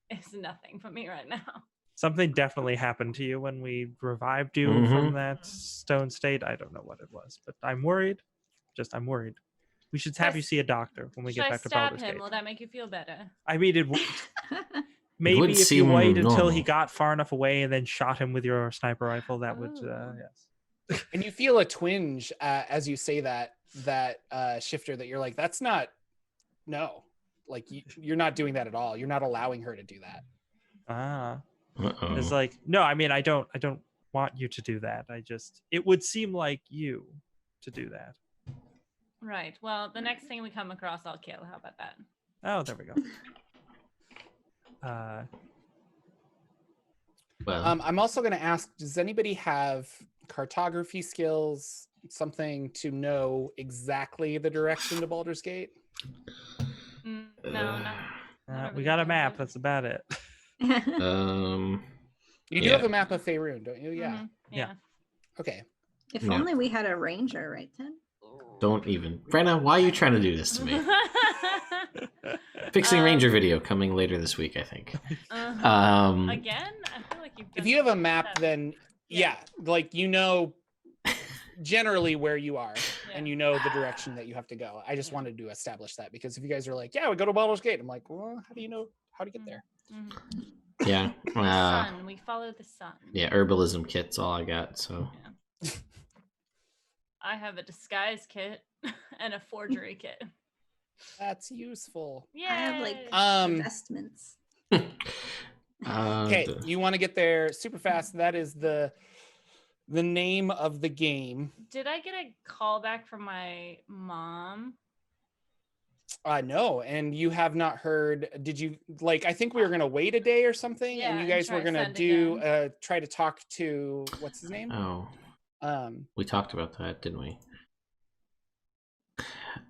It's nothing for me right now. something definitely happened to you when we revived you Mhm. from that stone state. I don't know what it was, but I'm worried. I'm worried. We should have you see a doctor when we Should get I back to stab Baldur's him? Gate. Will that make you feel better? I mean, maybe would if you seem wait until normal. he got far enough away and then shot him with your sniper rifle, that would, Oh. yes. And you feel a twinge as you say that Shifter, that you're like, that's not, no, like you're not doing that at all. You're not allowing her to do that. Ah, Uh-oh. it's like, no, I mean, I don't want you to do that. It would seem like you to do that. Right. Well, the next thing we come across, I'll kill. How about that? Oh, there we go. Well, I'm also going to ask, does anybody have cartography skills, something to know exactly the direction to Baldur's Gate? No, not. We got a map. That's about it. You do Yeah. have a map of Faerun, don't you? Yeah. Mhm, Yeah. Okay. If No. only we had a ranger, right, Ted? don't even. Brenna, why are you trying to do this to me? Fixing Ranger video coming later this week, I think. Again, I feel like you've. If done you have a this map, before. then Yeah. like you know generally where you are Yeah. and you know the direction that you have to go. I just wanted to establish that because if you guys are like, yeah, we go to Baldur's Gate, I'm like, well, how do you know how to get there? Mhm. Yeah. Sun. We follow the sun. Yeah, herbalism kit's all I got, so. I have a disguise kit and a forgery kit. That's useful. Yeah. I have like investments. Okay, you want to get there super fast. That is the name of the game. Did I get a call back from my mom? No, and you have not heard. Did you like? I think we were gonna wait a day or something, Yeah, and you and guys try were gonna send do again. try to talk to what's his name? Oh. We talked about that, didn't we?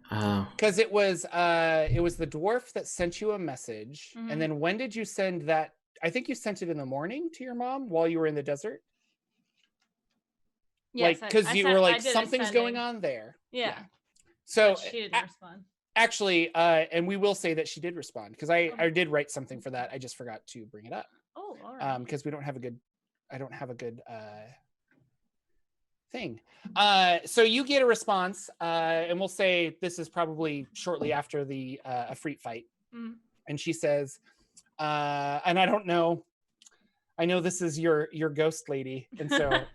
Because it was the dwarf that sent you a message, Mhm. and then when did you send that? I think you sent it in the morning to your mom while you were in the desert. Yes, because you sent- were I like did a something's going sending. on there. Yeah. So But she didn't respond. actually, and we will say that she did respond because I did write something for that. I just forgot to bring it up. Oh, all right. Because I don't have a good thing. So you get a response, and we'll say this is probably shortly after the Afreet fight. Mhm. And she says, and I don't know, I know this is your ghost lady, and so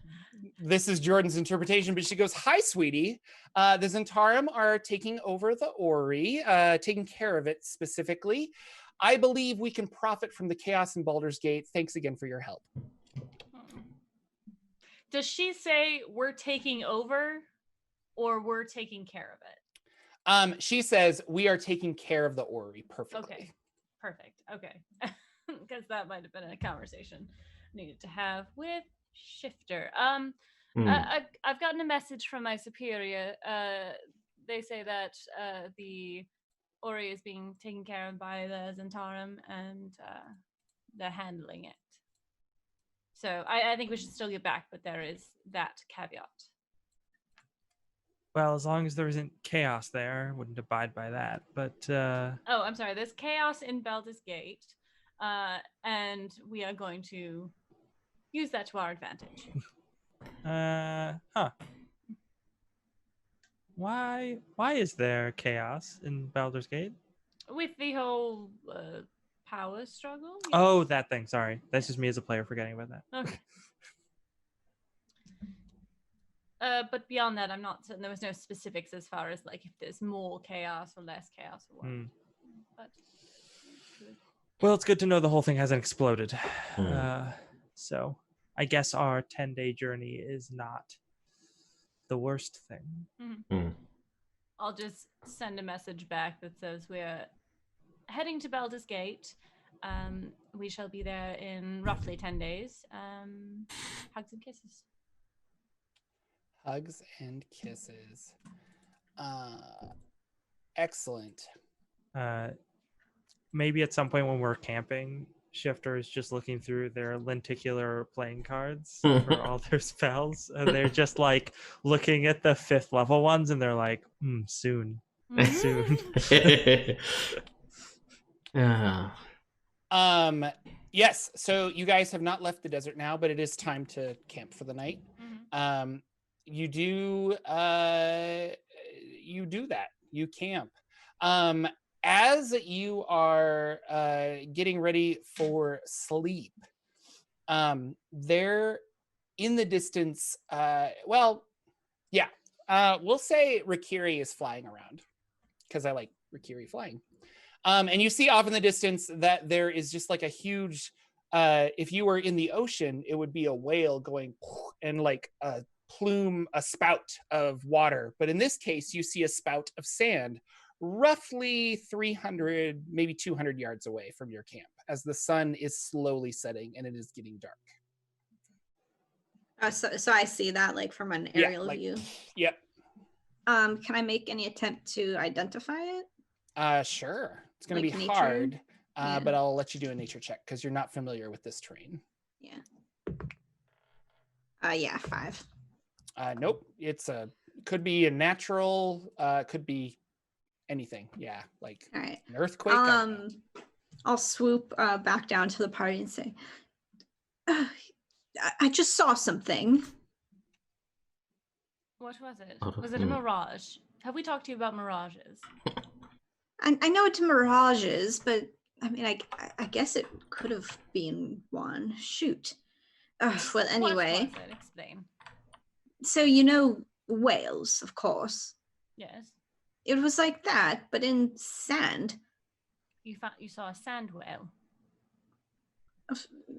this is Jordan's interpretation, but she goes, "Hi, sweetie. The Zentarum are taking over the Ori, taking care of it specifically. I believe we can profit from the chaos in Baldur's Gate. Thanks again for your help." Does she say we're taking over or we're taking care of it? She says, "We are taking care of the Ori perfectly." Okay. Perfect. Okay. Because that might have been a conversation I needed to have with Shifter. I've gotten a message from my superior. They say that the Ori is being taken care of by the Zentarum, and they're handling it. So I think we should still get back, but there is that caveat. Well, as long as there isn't chaos there, I wouldn't abide by that. But Oh, I'm sorry. There's chaos in Baldur's Gate, and we are going to use that to our advantage. Why is there chaos in Baldur's Gate? With the whole power struggle? Yes. Oh, that thing. Sorry. That's just me as a player forgetting about that. Okay. But beyond that, I'm not certain. There was no specifics as far as like if there's more chaos or less chaos or what. But well, it's good to know the whole thing hasn't exploded. So I guess our 10-day journey is not the worst thing. I'll just send a message back that says we're heading to Baldur's Gate. We shall be there in roughly 10 days. Hugs and kisses. Hugs and kisses. Excellent. Maybe at some point when we're camping, Shifter is just looking through their lenticular playing cards for all their spells, and they're just like looking at the 5th level ones, and they're like, soon. Yes, so you guys have not left the desert now, but it is time to camp for the night. You do that. You camp. As you are getting ready for sleep, there in the distance, we'll say Rikiri is flying around because I like Rikiri flying. And you see off in the distance that there is just like a huge, if you were in the ocean, it would be a whale going and like a spout of water. But in this case, you see a spout of sand roughly 300, maybe 200 yards away from your camp as the sun is slowly setting and it is getting dark. So I see that like from an aerial view. Yep. Can I make any attempt to identify it? Sure. It's going Like to be nature? hard, Yeah. but I'll let you do a nature check because you're not familiar with this terrain. Yeah. 5. Nope. Could be a natural, could be anything. Yeah, like All right. an earthquake. I don't know. I'll swoop back down to the party and say, I just saw something. What was it? Was it a mirage? Have we talked to you about mirages? I know it's mirages, but I mean, I guess it could have been one. Shoot. Well, anyway. What was it? Explain. So you know whales, of course. Yes. It was like that, but in sand. You saw a sand whale.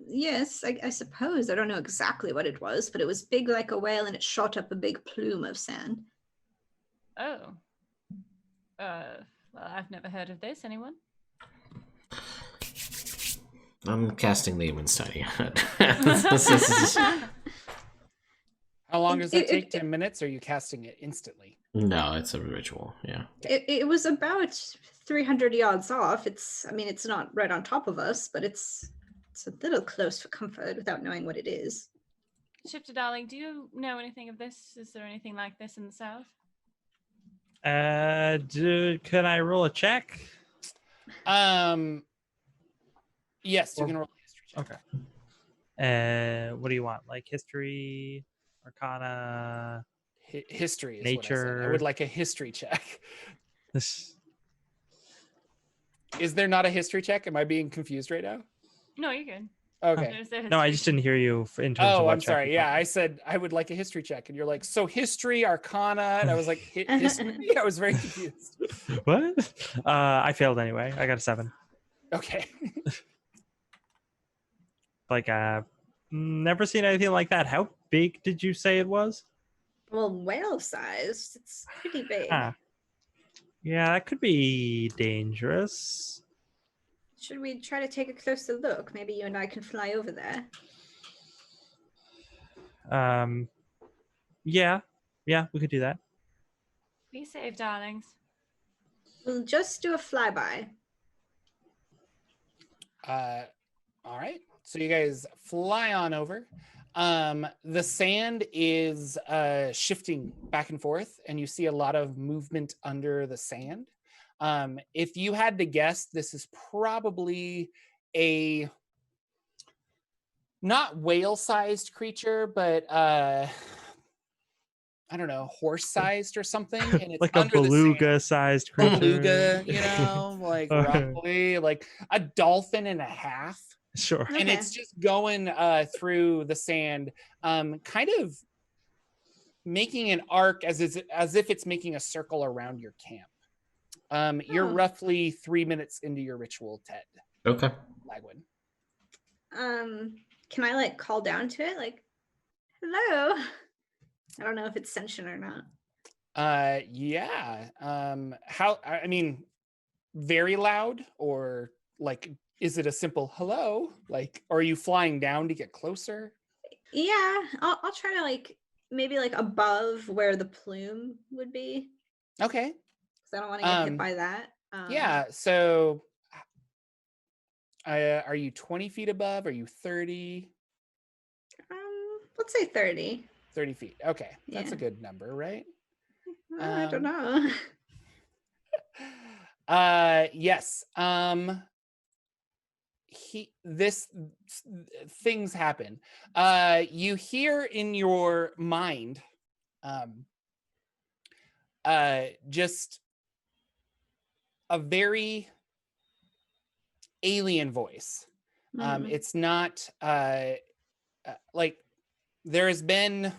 Yes, I suppose. I don't know exactly what it was, but it was big like a whale and it shot up a big plume of sand. Oh. Well, I've never heard of this. Anyone? I'm casting the human study. How long does that take? 10 minutes? Or are you casting it instantly? No, it's a ritual. Yeah. It was about 300 yards off. It's not right on top of us, but it's a little close for comfort without knowing what it is. Shifter, darling, do you know anything of this? Is there anything like this in the south? Can I roll a check? Yes, you can roll a history check. Okay. What do you want? Like history, arcana, History is nature? what I said. I would like a history check. This. Is there not a history check? Am I being confused right now? No, you're good. Okay. No, I just didn't hear you in terms of Oh, what I'm check sorry. you Yeah, called. I said I would like a history check, and you're like, so history, arcana, and I was like, history. I was very confused. What? I failed anyway. I got a 7. Okay. Like, never seen anything like that. How big did you say it was? Well, whale-sized. It's pretty big. Huh. Yeah, that could be dangerous. Should we try to take a closer look? Maybe you and I can fly over there. Yeah, we could do that. Be safe, darlings. We'll just do a flyby. All right. So you guys fly on over. The sand is shifting back and forth, and you see a lot of movement under the sand. If you had to guess, this is probably a not whale-sized creature, but I don't know, horse-sized or something. And it's Like a under the sand. beluga-sized creature. Beluga, you know, like roughly like a dolphin and a half. Sure. And it's just going through the sand, kind of making an arc as if it's making a circle around your camp. You're roughly 3 minutes into your ritual, Ted. Okay. Lagwin. Can I like call down to it? Like, hello? I don't know if it's sentient or not. Yeah. Very loud, or like, is it a simple hello? Like, are you flying down to get closer? Yeah, I'll try to like maybe like above where the plume would be. Okay. Because I don't want to get hit by that. Yeah. So, are you 20 feet above? Are you 30? Let's say 30. 30 feet. Okay, that's Yeah. a good number, right? I don't know. Yes. Things happen. You hear in your mind, just a very alien voice. It's not like there has been.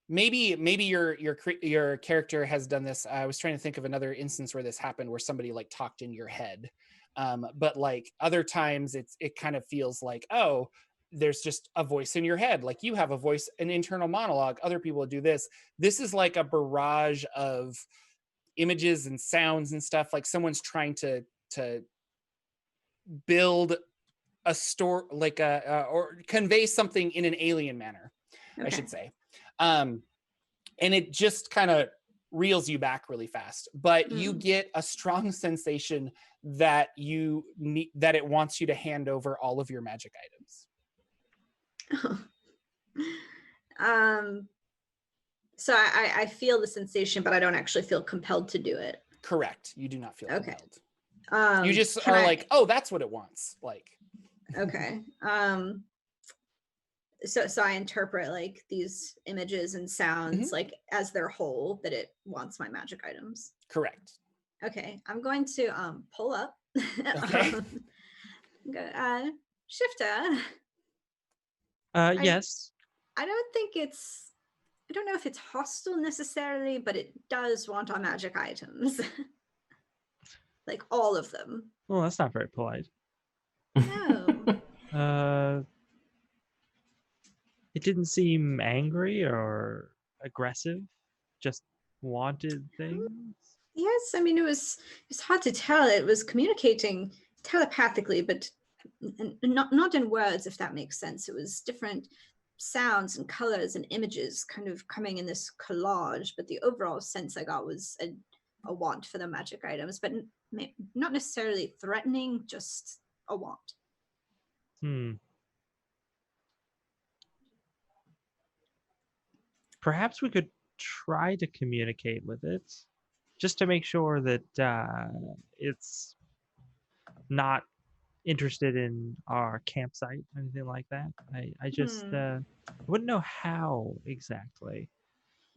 Maybe your character has done this. I was trying to think of another instance where this happened, where somebody like talked in your head. But like other times it kind of feels like, oh, there's just a voice in your head. Like you have a voice, an internal monologue. Other people do this. This is like a barrage of images and sounds and stuff. Like someone's trying to build a story, like or convey something in an alien manner, I should say. And it just kind of reels you back really fast, but you get a strong sensation that that it wants you to hand over all of your magic items. So I feel the sensation, but I don't actually feel compelled to do it. Correct. You do not feel compelled. You just are like, oh, that's what it wants. Like, okay. So I interpret like these images and sounds like as their whole, that it wants my magic items. Correct. Okay, I'm going to pull up. Okay. Shifter. Yes. I don't know if it's hostile necessarily, but it does want our magic items. Like all of them. Well, that's not very polite. No. It didn't seem angry or aggressive, just wanted things. Yes, I mean, it's hard to tell. It was communicating telepathically, but not in words, if that makes sense. It was different sounds and colors and images kind of coming in this collage, but the overall sense I got was a want for the magic items, but not necessarily threatening, just a want. Perhaps we could try to communicate with it, just to make sure that it's not interested in our campsite or anything like that. I just wouldn't know how exactly.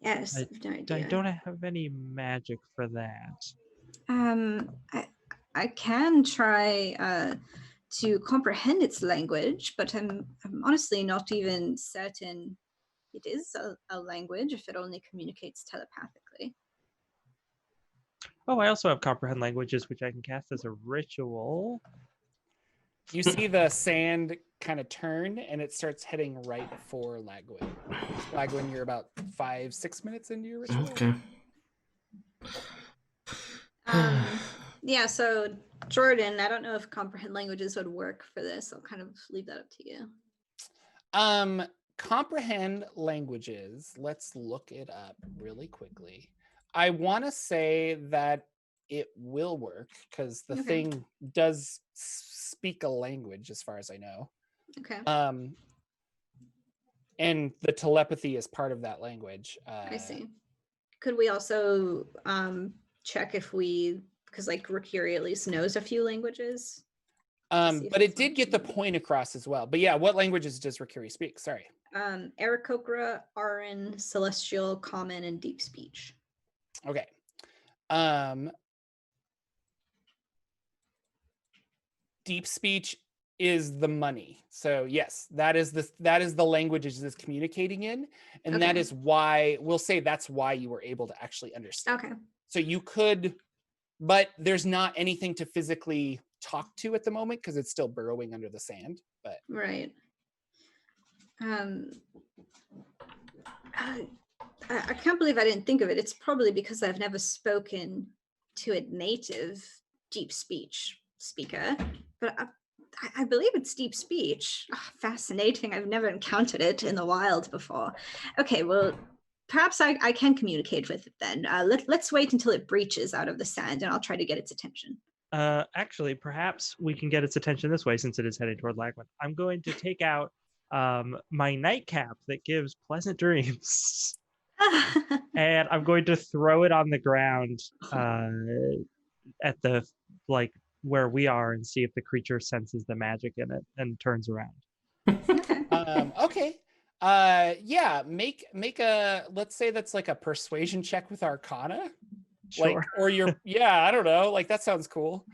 Yes, I have no idea. I don't have any magic for that. I can try to comprehend its language, but I'm honestly not even certain it is a language if it only communicates telepathically. Oh, I also have comprehend languages, which I can cast as a ritual. You see the sand kind of turn, and it starts heading right for Lagwin. Lagwin, you're about 5-6 minutes into your ritual. Okay. Yeah, so Jordan, I don't know if comprehend languages would work for this. I'll kind of leave that up to you. Comprehend languages. Let's look it up really quickly. I want to say that it will work because the thing does speak a language, as far as I know. Okay. And the telepathy is part of that language. I see. Could we also check if because like Rikiri at least knows a few languages? But it did get the point across as well. But yeah, what languages does Rikiri speak? Sorry. Aarakocra, Aran, Celestial, Common, and Deep Speech. Okay. Deep Speech is the money. So yes, that is the languages it's communicating in, and that is why we'll say that's why you were able to actually understand. Okay. So you could, but there's not anything to physically talk to at the moment because it's still burrowing under the sand. But right. I can't believe I didn't think of it. It's probably because I've never spoken to a native deep speech speaker, but I believe it's deep speech. Oh, fascinating. I've never encountered it in the wild before. Okay, well, perhaps I can communicate with it then. Let's wait until it breaches out of the sand and I'll try to get its attention. Actually, perhaps we can get its attention this way since it is heading toward Lagwin. I'm going to take out my nightcap that gives pleasant dreams. And I'm going to throw it on the ground at the where we are and see if the creature senses the magic in it and turns around. Okay. Yeah, make a, let's say that's like a persuasion check with Arcana. Sure. Like, or you're, yeah, I don't know. Like, that sounds cool.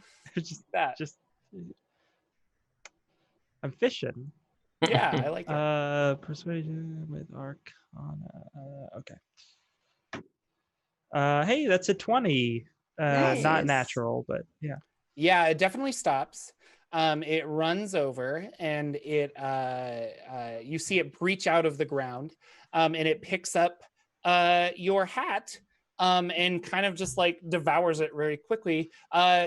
I'm fishing. Yeah, I like it. Persuasion with Arcana. Okay. Hey, that's a 20. Nice. Not natural, but yeah. Yeah, it definitely stops. It runs over and it you see it breach out of the ground, and it picks up your hat and kind of just like devours it very quickly.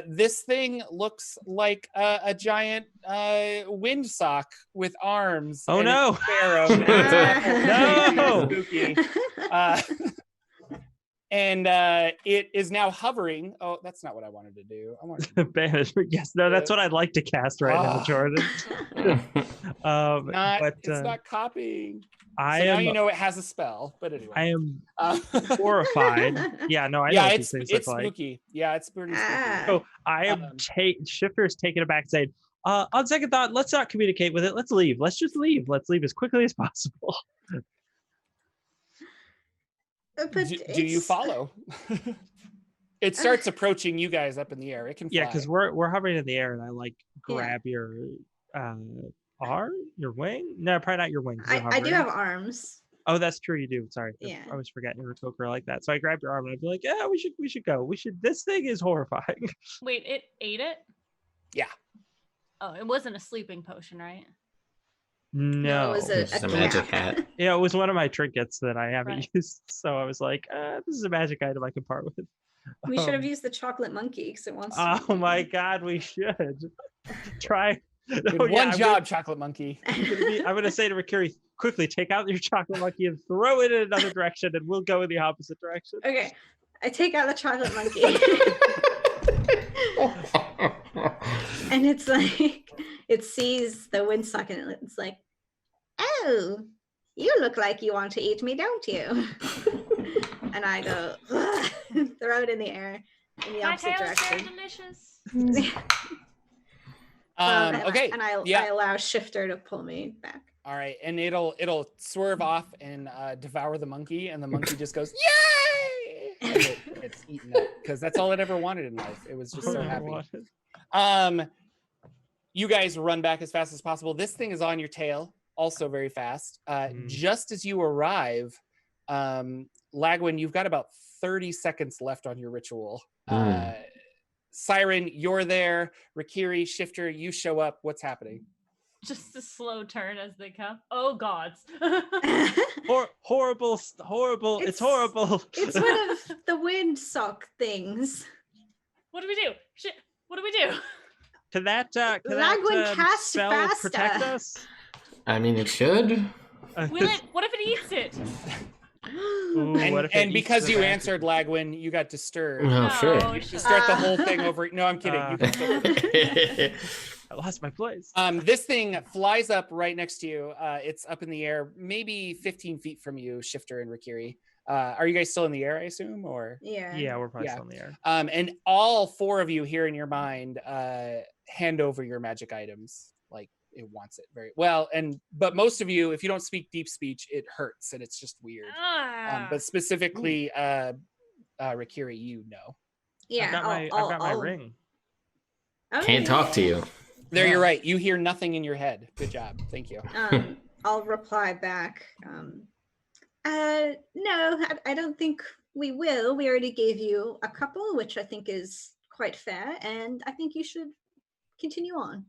This thing looks like a giant windsock with arms. Oh no! No! Spooky. And it is now hovering. Oh, that's not what I wanted to do. I wanted to banishment. Yes, no, that's what I'd like to cast right now, Jordan. It's not copying. Now you know it has a spell. But anyway, I am horrified. Yeah, no, I know what these things look like. Spooky. Yeah, it's pretty spooky. So I am Shifter's taking it back, saying, on second thought, let's not communicate with it. Let's leave. Let's just leave. Let's leave as quickly as possible. Do you follow? It starts approaching you guys up in the air. It can fly. Yeah, because we're hovering in the air, and I like grab your your wing. No, probably not your wing. I do have arms. Oh, that's true. You do. Sorry, yeah. I was forgetting you're a coker like that. So I grabbed your arm, and I'd be like, "Yeah, we should go. This thing is horrifying." Wait, it ate it? Yeah. Oh, it wasn't a sleeping potion, right? No, it was a magic hat. Yeah, it was one of my trinkets that I haven't used. So I was like, this is a magic item I can part with. We should have used the chocolate monkey because it wants. Oh my god, we should try Good one job, chocolate monkey. I'm gonna say to Rikiri, quickly take out your chocolate monkey and throw it in another direction, and we'll go in the opposite direction. Okay, I take out the chocolate monkey. And it's like, it sees the windsock and it's like, oh, you look like you want to eat me, don't you? And I go, throw it in the air in the opposite direction. Delicious. Okay. And I allow Shifter to pull me back. All right, and it'll swerve off and devour the monkey, and the monkey just goes, yay! And it's eaten up because that's all it ever wanted in life. It was just so happy. You guys run back as fast as possible. This thing is on your tail, also very fast. Just as you arrive, Lagwin, you've got about 30 seconds left on your ritual. Syrin, you're there. Rikiri, Shifter, you show up. What's happening? Just a slow turn as they come. Oh gods. Horrible. It's horrible. It's one of the windsock things. What do we do? Shit. What do we do? Can that Lagwin cast spell faster. protect us? I mean, it should. Will it? What if it eats it? Ooh, what if it And eats because the you magic? answered, Lagwin, you got disturbed. Oh, sure. No, You start the whole thing over. No, I'm kidding. You can still- I lost my place. This thing flies up right next to you. It's up in the air, maybe 15 feet from you, Shifter and Rikiri. Are you guys still in the air, I assume, or? Yeah, we're probably Yeah. still in the air. And all four of you here in your mind hand over your magic items. Like it wants it very well. But most of you, if you don't speak deep speech, it hurts and it's just weird. But specifically, Rikiri, you know. Yeah, I've got my ring. Oh, Can't talk to you. There, you're right. You hear nothing in your head. Good job. Thank you. I'll reply back. No, I don't think we will. We already gave you a couple, which I think is quite fair, and I think you should continue on.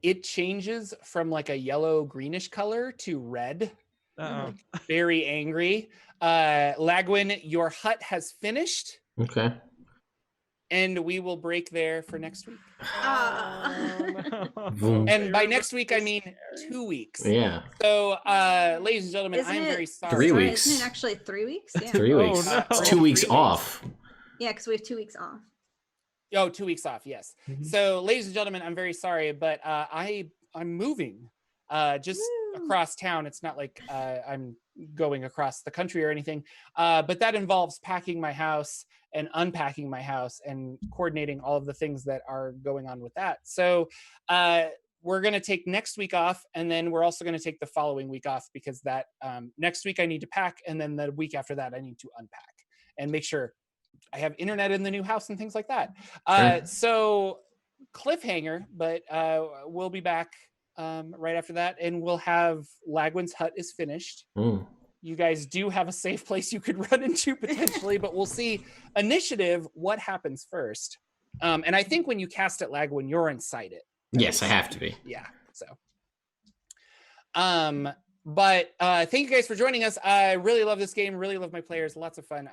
It changes from like a yellow greenish color to red. Uh-oh. Very angry. Lagwin, your hut has finished. Okay. And we will break there for next week. Boom. And by next week, I mean 2 weeks. Yeah. So, ladies and gentlemen, Isn't I am it- very sorry. 3 Sorry, weeks. Isn't it actually 3 weeks? Yeah. 3 Oh, weeks. no. It's 2 weeks 3 weeks. off. Yeah, because we have 2 weeks off. Oh, 2 weeks off, yes. Mhm. So, ladies and gentlemen, I'm very sorry, but I'm moving just Woo. across town. It's not like I'm going across the country or anything, but that involves packing my house and unpacking my house and coordinating all of the things that are going on with that. So we're going to take next week off, and then we're also going to take the following week off because that next week I need to pack, and then the week after that I need to unpack and make sure I have internet in the new house and things like that. Sure. So cliffhanger, but we'll be back right after that, and we'll have Lagwin's hut is finished. Mm. You guys do have a safe place you could run into potentially, but we'll see. Initiative, what happens first? And I think when you cast it, Lagwin, you're inside it. Yes, I have to be. Yeah. So, but thank you guys for joining us. I really love this game. Really love my players. Lots of fun.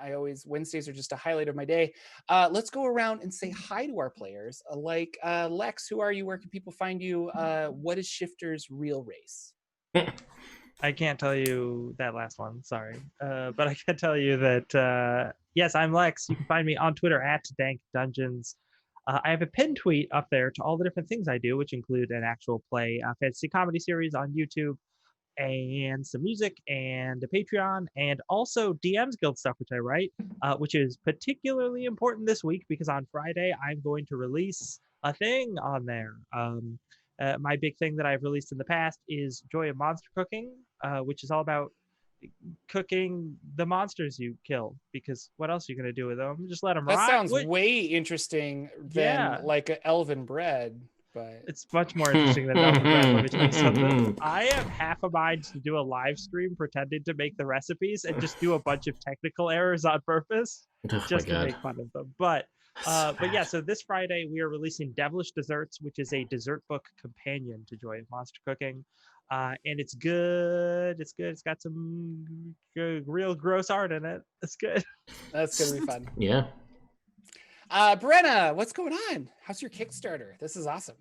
Wednesdays are just a highlight of my day. Let's go around and say hi to our players. Lex, who are you? Where can people find you? What is Shifter's real race? I can't tell you that last one, sorry. But I can tell you that, yes, I'm Lex. You can find me on Twitter at Dank Dungeons. I have a pinned tweet up there to all the different things I do, which include an actual play fantasy comedy series on YouTube, and some music, and a Patreon, and also DM's Guild stuff, which I write, which is particularly important this week because on Friday I'm going to release a thing on there. My big thing that I've released in the past is Joy of Monster Cooking, which is all about cooking the monsters you kill, because what else are you going to do with them? Just let them rot? That sounds What- way interesting than Yeah. like an elven bread, but It's much more interesting than Elven Bread, let me tell you something. I have half a mind to do a live stream pretending to make the recipes and just do a bunch of technical errors on purpose Oh just my to God. make fun of them. But yeah, so this Friday we are releasing Devilish Desserts, which is a dessert book companion to Joy of Monster Cooking. And it's good. It's good. It's got some real gross art in it. It's good. that's gonna be fun. Yeah. Brenna, what's going on? How's your Kickstarter? This is awesome.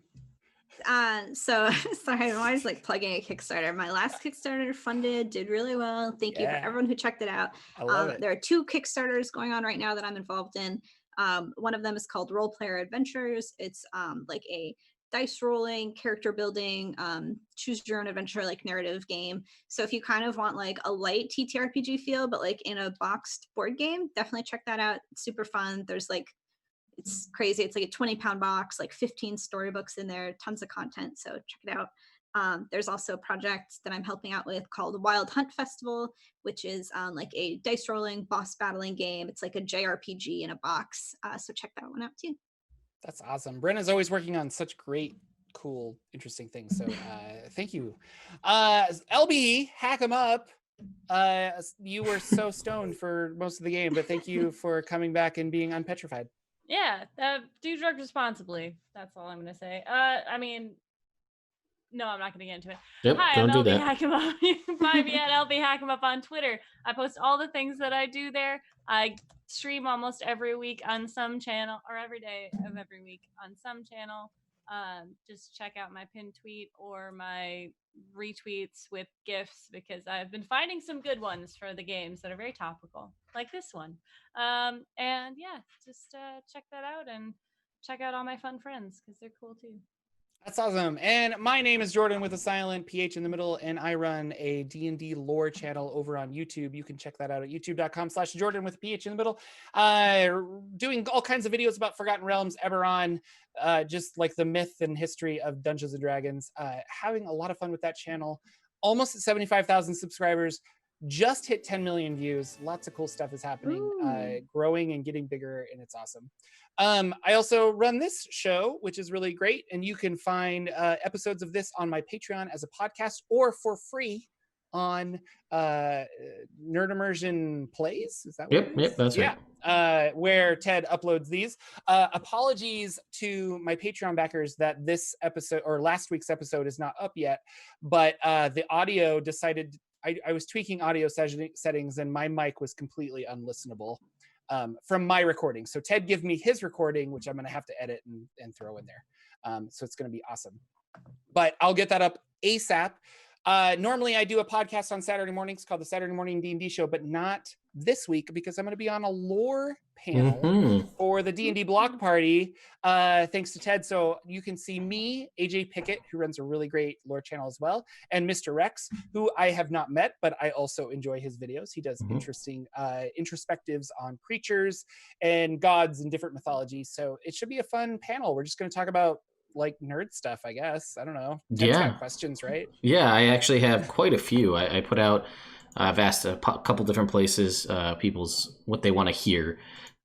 So sorry, I'm always like plugging a Kickstarter. My last Kickstarter funded, did really well. Thank you for Yeah. everyone who checked it out. I love it. There are 2 Kickstarters going on right now that I'm involved in. One of them is called Role Player Adventures. It's like a dice rolling, character building, choose your own adventure, like narrative game. So if you kind of want like a light TTRPG feel, but like in a boxed board game, definitely check that out. It's super fun. There's like, it's crazy. It's like a 20-pound box, like 15 storybooks in there, tons of content. So check it out. There's also a project that I'm helping out with called Wild Hunt Festival, which is like a dice rolling, boss battling game. It's like a JRPG in a box. So check that one out too. That's awesome. Brenna's always working on such great, cool, interesting things. So thank you. LB, hack 'em up. You were so stoned for most of the game, but thank you for coming back and being unpetrified. Yeah, do drugs responsibly. That's all I'm gonna say. I mean, no, I'm not gonna get into it. Yep, Hi, don't I'm do LB that. Hackemup. You can find me at LB Hackemup on Twitter. I post all the things that I do there. I stream almost every week on some channel, or every day of every week on some channel. Just check out my pinned tweet or my retweets with GIFs, because I've been finding some good ones for the games that are very topical, like this one. And yeah, just check that out and check out all my fun friends because they're cool too. That's awesome. And my name is Jordan with a silent PH in the middle, and I run a D&D lore channel over on YouTube. You can check that out at youtube.com/Jordan with a PH in the middle. Doing all kinds of videos about Forgotten Realms, Eberron, just like the myth and history of Dungeons and Dragons. Having a lot of fun with that channel. Almost at 75,000 subscribers. Just hit 10 million views. Lots of cool stuff is happening, growing and getting bigger, and it's awesome. I also run this show, which is really great, and you can find episodes of this on my Patreon as a podcast or for free on Nerd Immersion Plays. Is that what it is? Yep, that's right. Yeah, where Ted uploads these. Apologies to my Patreon backers that this episode or last week's episode is not up yet, but the audio decided. I was tweaking audio settings and my mic was completely unlistenable from my recording. So Ted give me his recording, which I'm going to have to edit and throw in there. So it's going to be awesome. But I'll get that up ASAP. Normally I do a podcast on Saturday mornings called the Saturday Morning D&D Show, but not this week because I'm going to be on a lore panel for the D&D block party, thanks to Ted. So you can see me, AJ Pickett, who runs a really great lore channel as well, and Mr. Rex, who I have not met, but I also enjoy his videos. He does interesting introspectives on creatures and gods and different mythologies. So it should be a fun panel. We're just going to talk about like nerd stuff, I guess. I don't know. Ted's got questions, right? Yeah, I actually have quite a few. I put out, I've asked a couple different places, people's what they want to hear.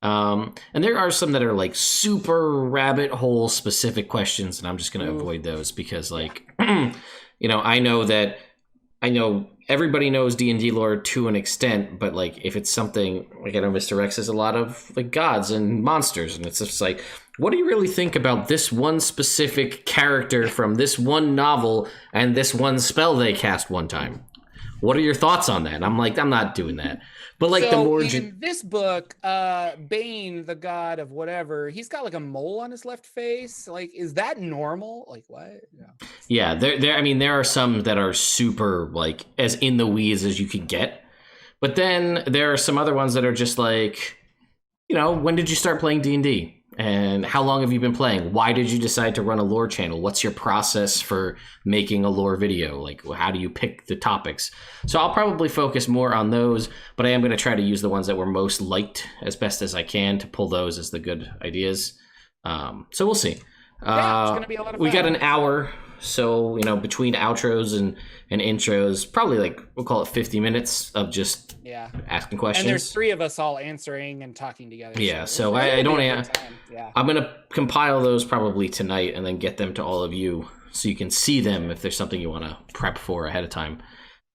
And there are some that are like super rabbit hole specific questions, and I'm just going to avoid those because like, you know, I know everybody knows D&D lore to an extent, but like if it's something like I know Mr. Rex has a lot of like gods and monsters, and it's just like, what do you really think about this one specific character from this one novel and this one spell they cast one time? What are your thoughts on that? And I'm like, I'm not doing that. But like the more in this book, Bane, the god of whatever, he's got like a mole on his left face. Like, is that normal? Like, what? Yeah, there. I mean, there are some that are super like as in the weeds as you could get, but then there are some other ones that are just like, you know, when did you start playing D&D? And how long have you been playing? Why did you decide to run a lore channel? What's your process for making a lore video? Like, how do you pick the topics? So I'll probably focus more on those, but I am going to try to use the ones that were most liked as best as I can to pull those as the good ideas. So we'll see. Yeah, it's going to be a lot of fun. We got an hour. So, you know, between outros and intros, probably like, we'll call it 50 minutes of just asking questions. And there's 3 of us all answering and talking together. Yeah, so I don't... I'm going to compile those probably tonight and then get them to all of you so you can see them if there's something you want to prep for ahead of time.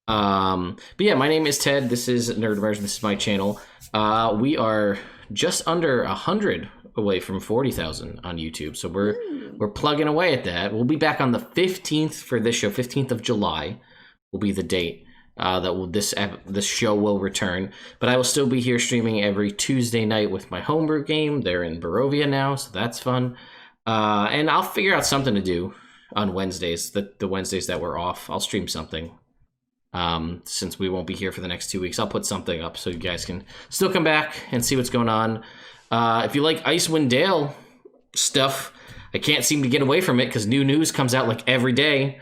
But yeah, my name is Ted. This is Nerd Immersion. This is my channel. We are just under 100 away from 40,000 on YouTube. So we're plugging away at that. We'll be back on the 15th for this show. 15th of July will be the date this show will return. But I will still be here streaming every Tuesday night with my homebrew game. They're in Barovia now, so that's fun. And I'll figure out something to do on Wednesdays. The Wednesdays that we're off, I'll stream something. Since we won't be here for the next 2 weeks, I'll put something up so you guys can still come back and see what's going on. If you like Icewind Dale stuff, I can't seem to get away from it because new news comes out like every day.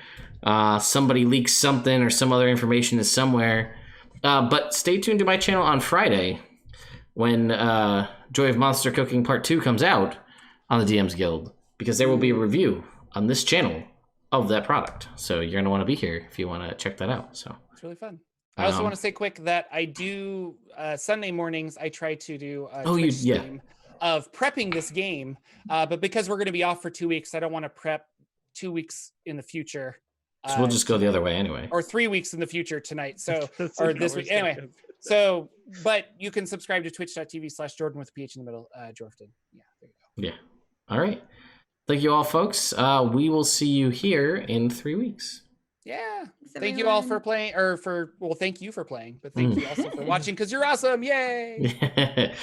Somebody leaks something or some other information is somewhere. But stay tuned to my channel on Friday when Joy of Monster Cooking Part 2 comes out on the DM's Guild, because there will be a review on this channel of that product. So you're going to want to be here if you want to check that out. So It's really fun. I also want to say quick that I do Sunday mornings. I try to do a Twitch stream of prepping this game, but because we're going to be off for 2 weeks, I don't want to prep 2 weeks in the future. So we'll just go the other way anyway. Or 3 weeks in the future tonight. So or this week anyway. So, but you can subscribe to twitch.tv/Jordan with a PH in the middle. Jorphdan. Yeah, there you go. Yeah. All right. Thank you all, folks. We will see you here in 3 weeks. Yeah. Thank you all for playing, thank you for playing, but thank you also for watching because you're awesome. Yay.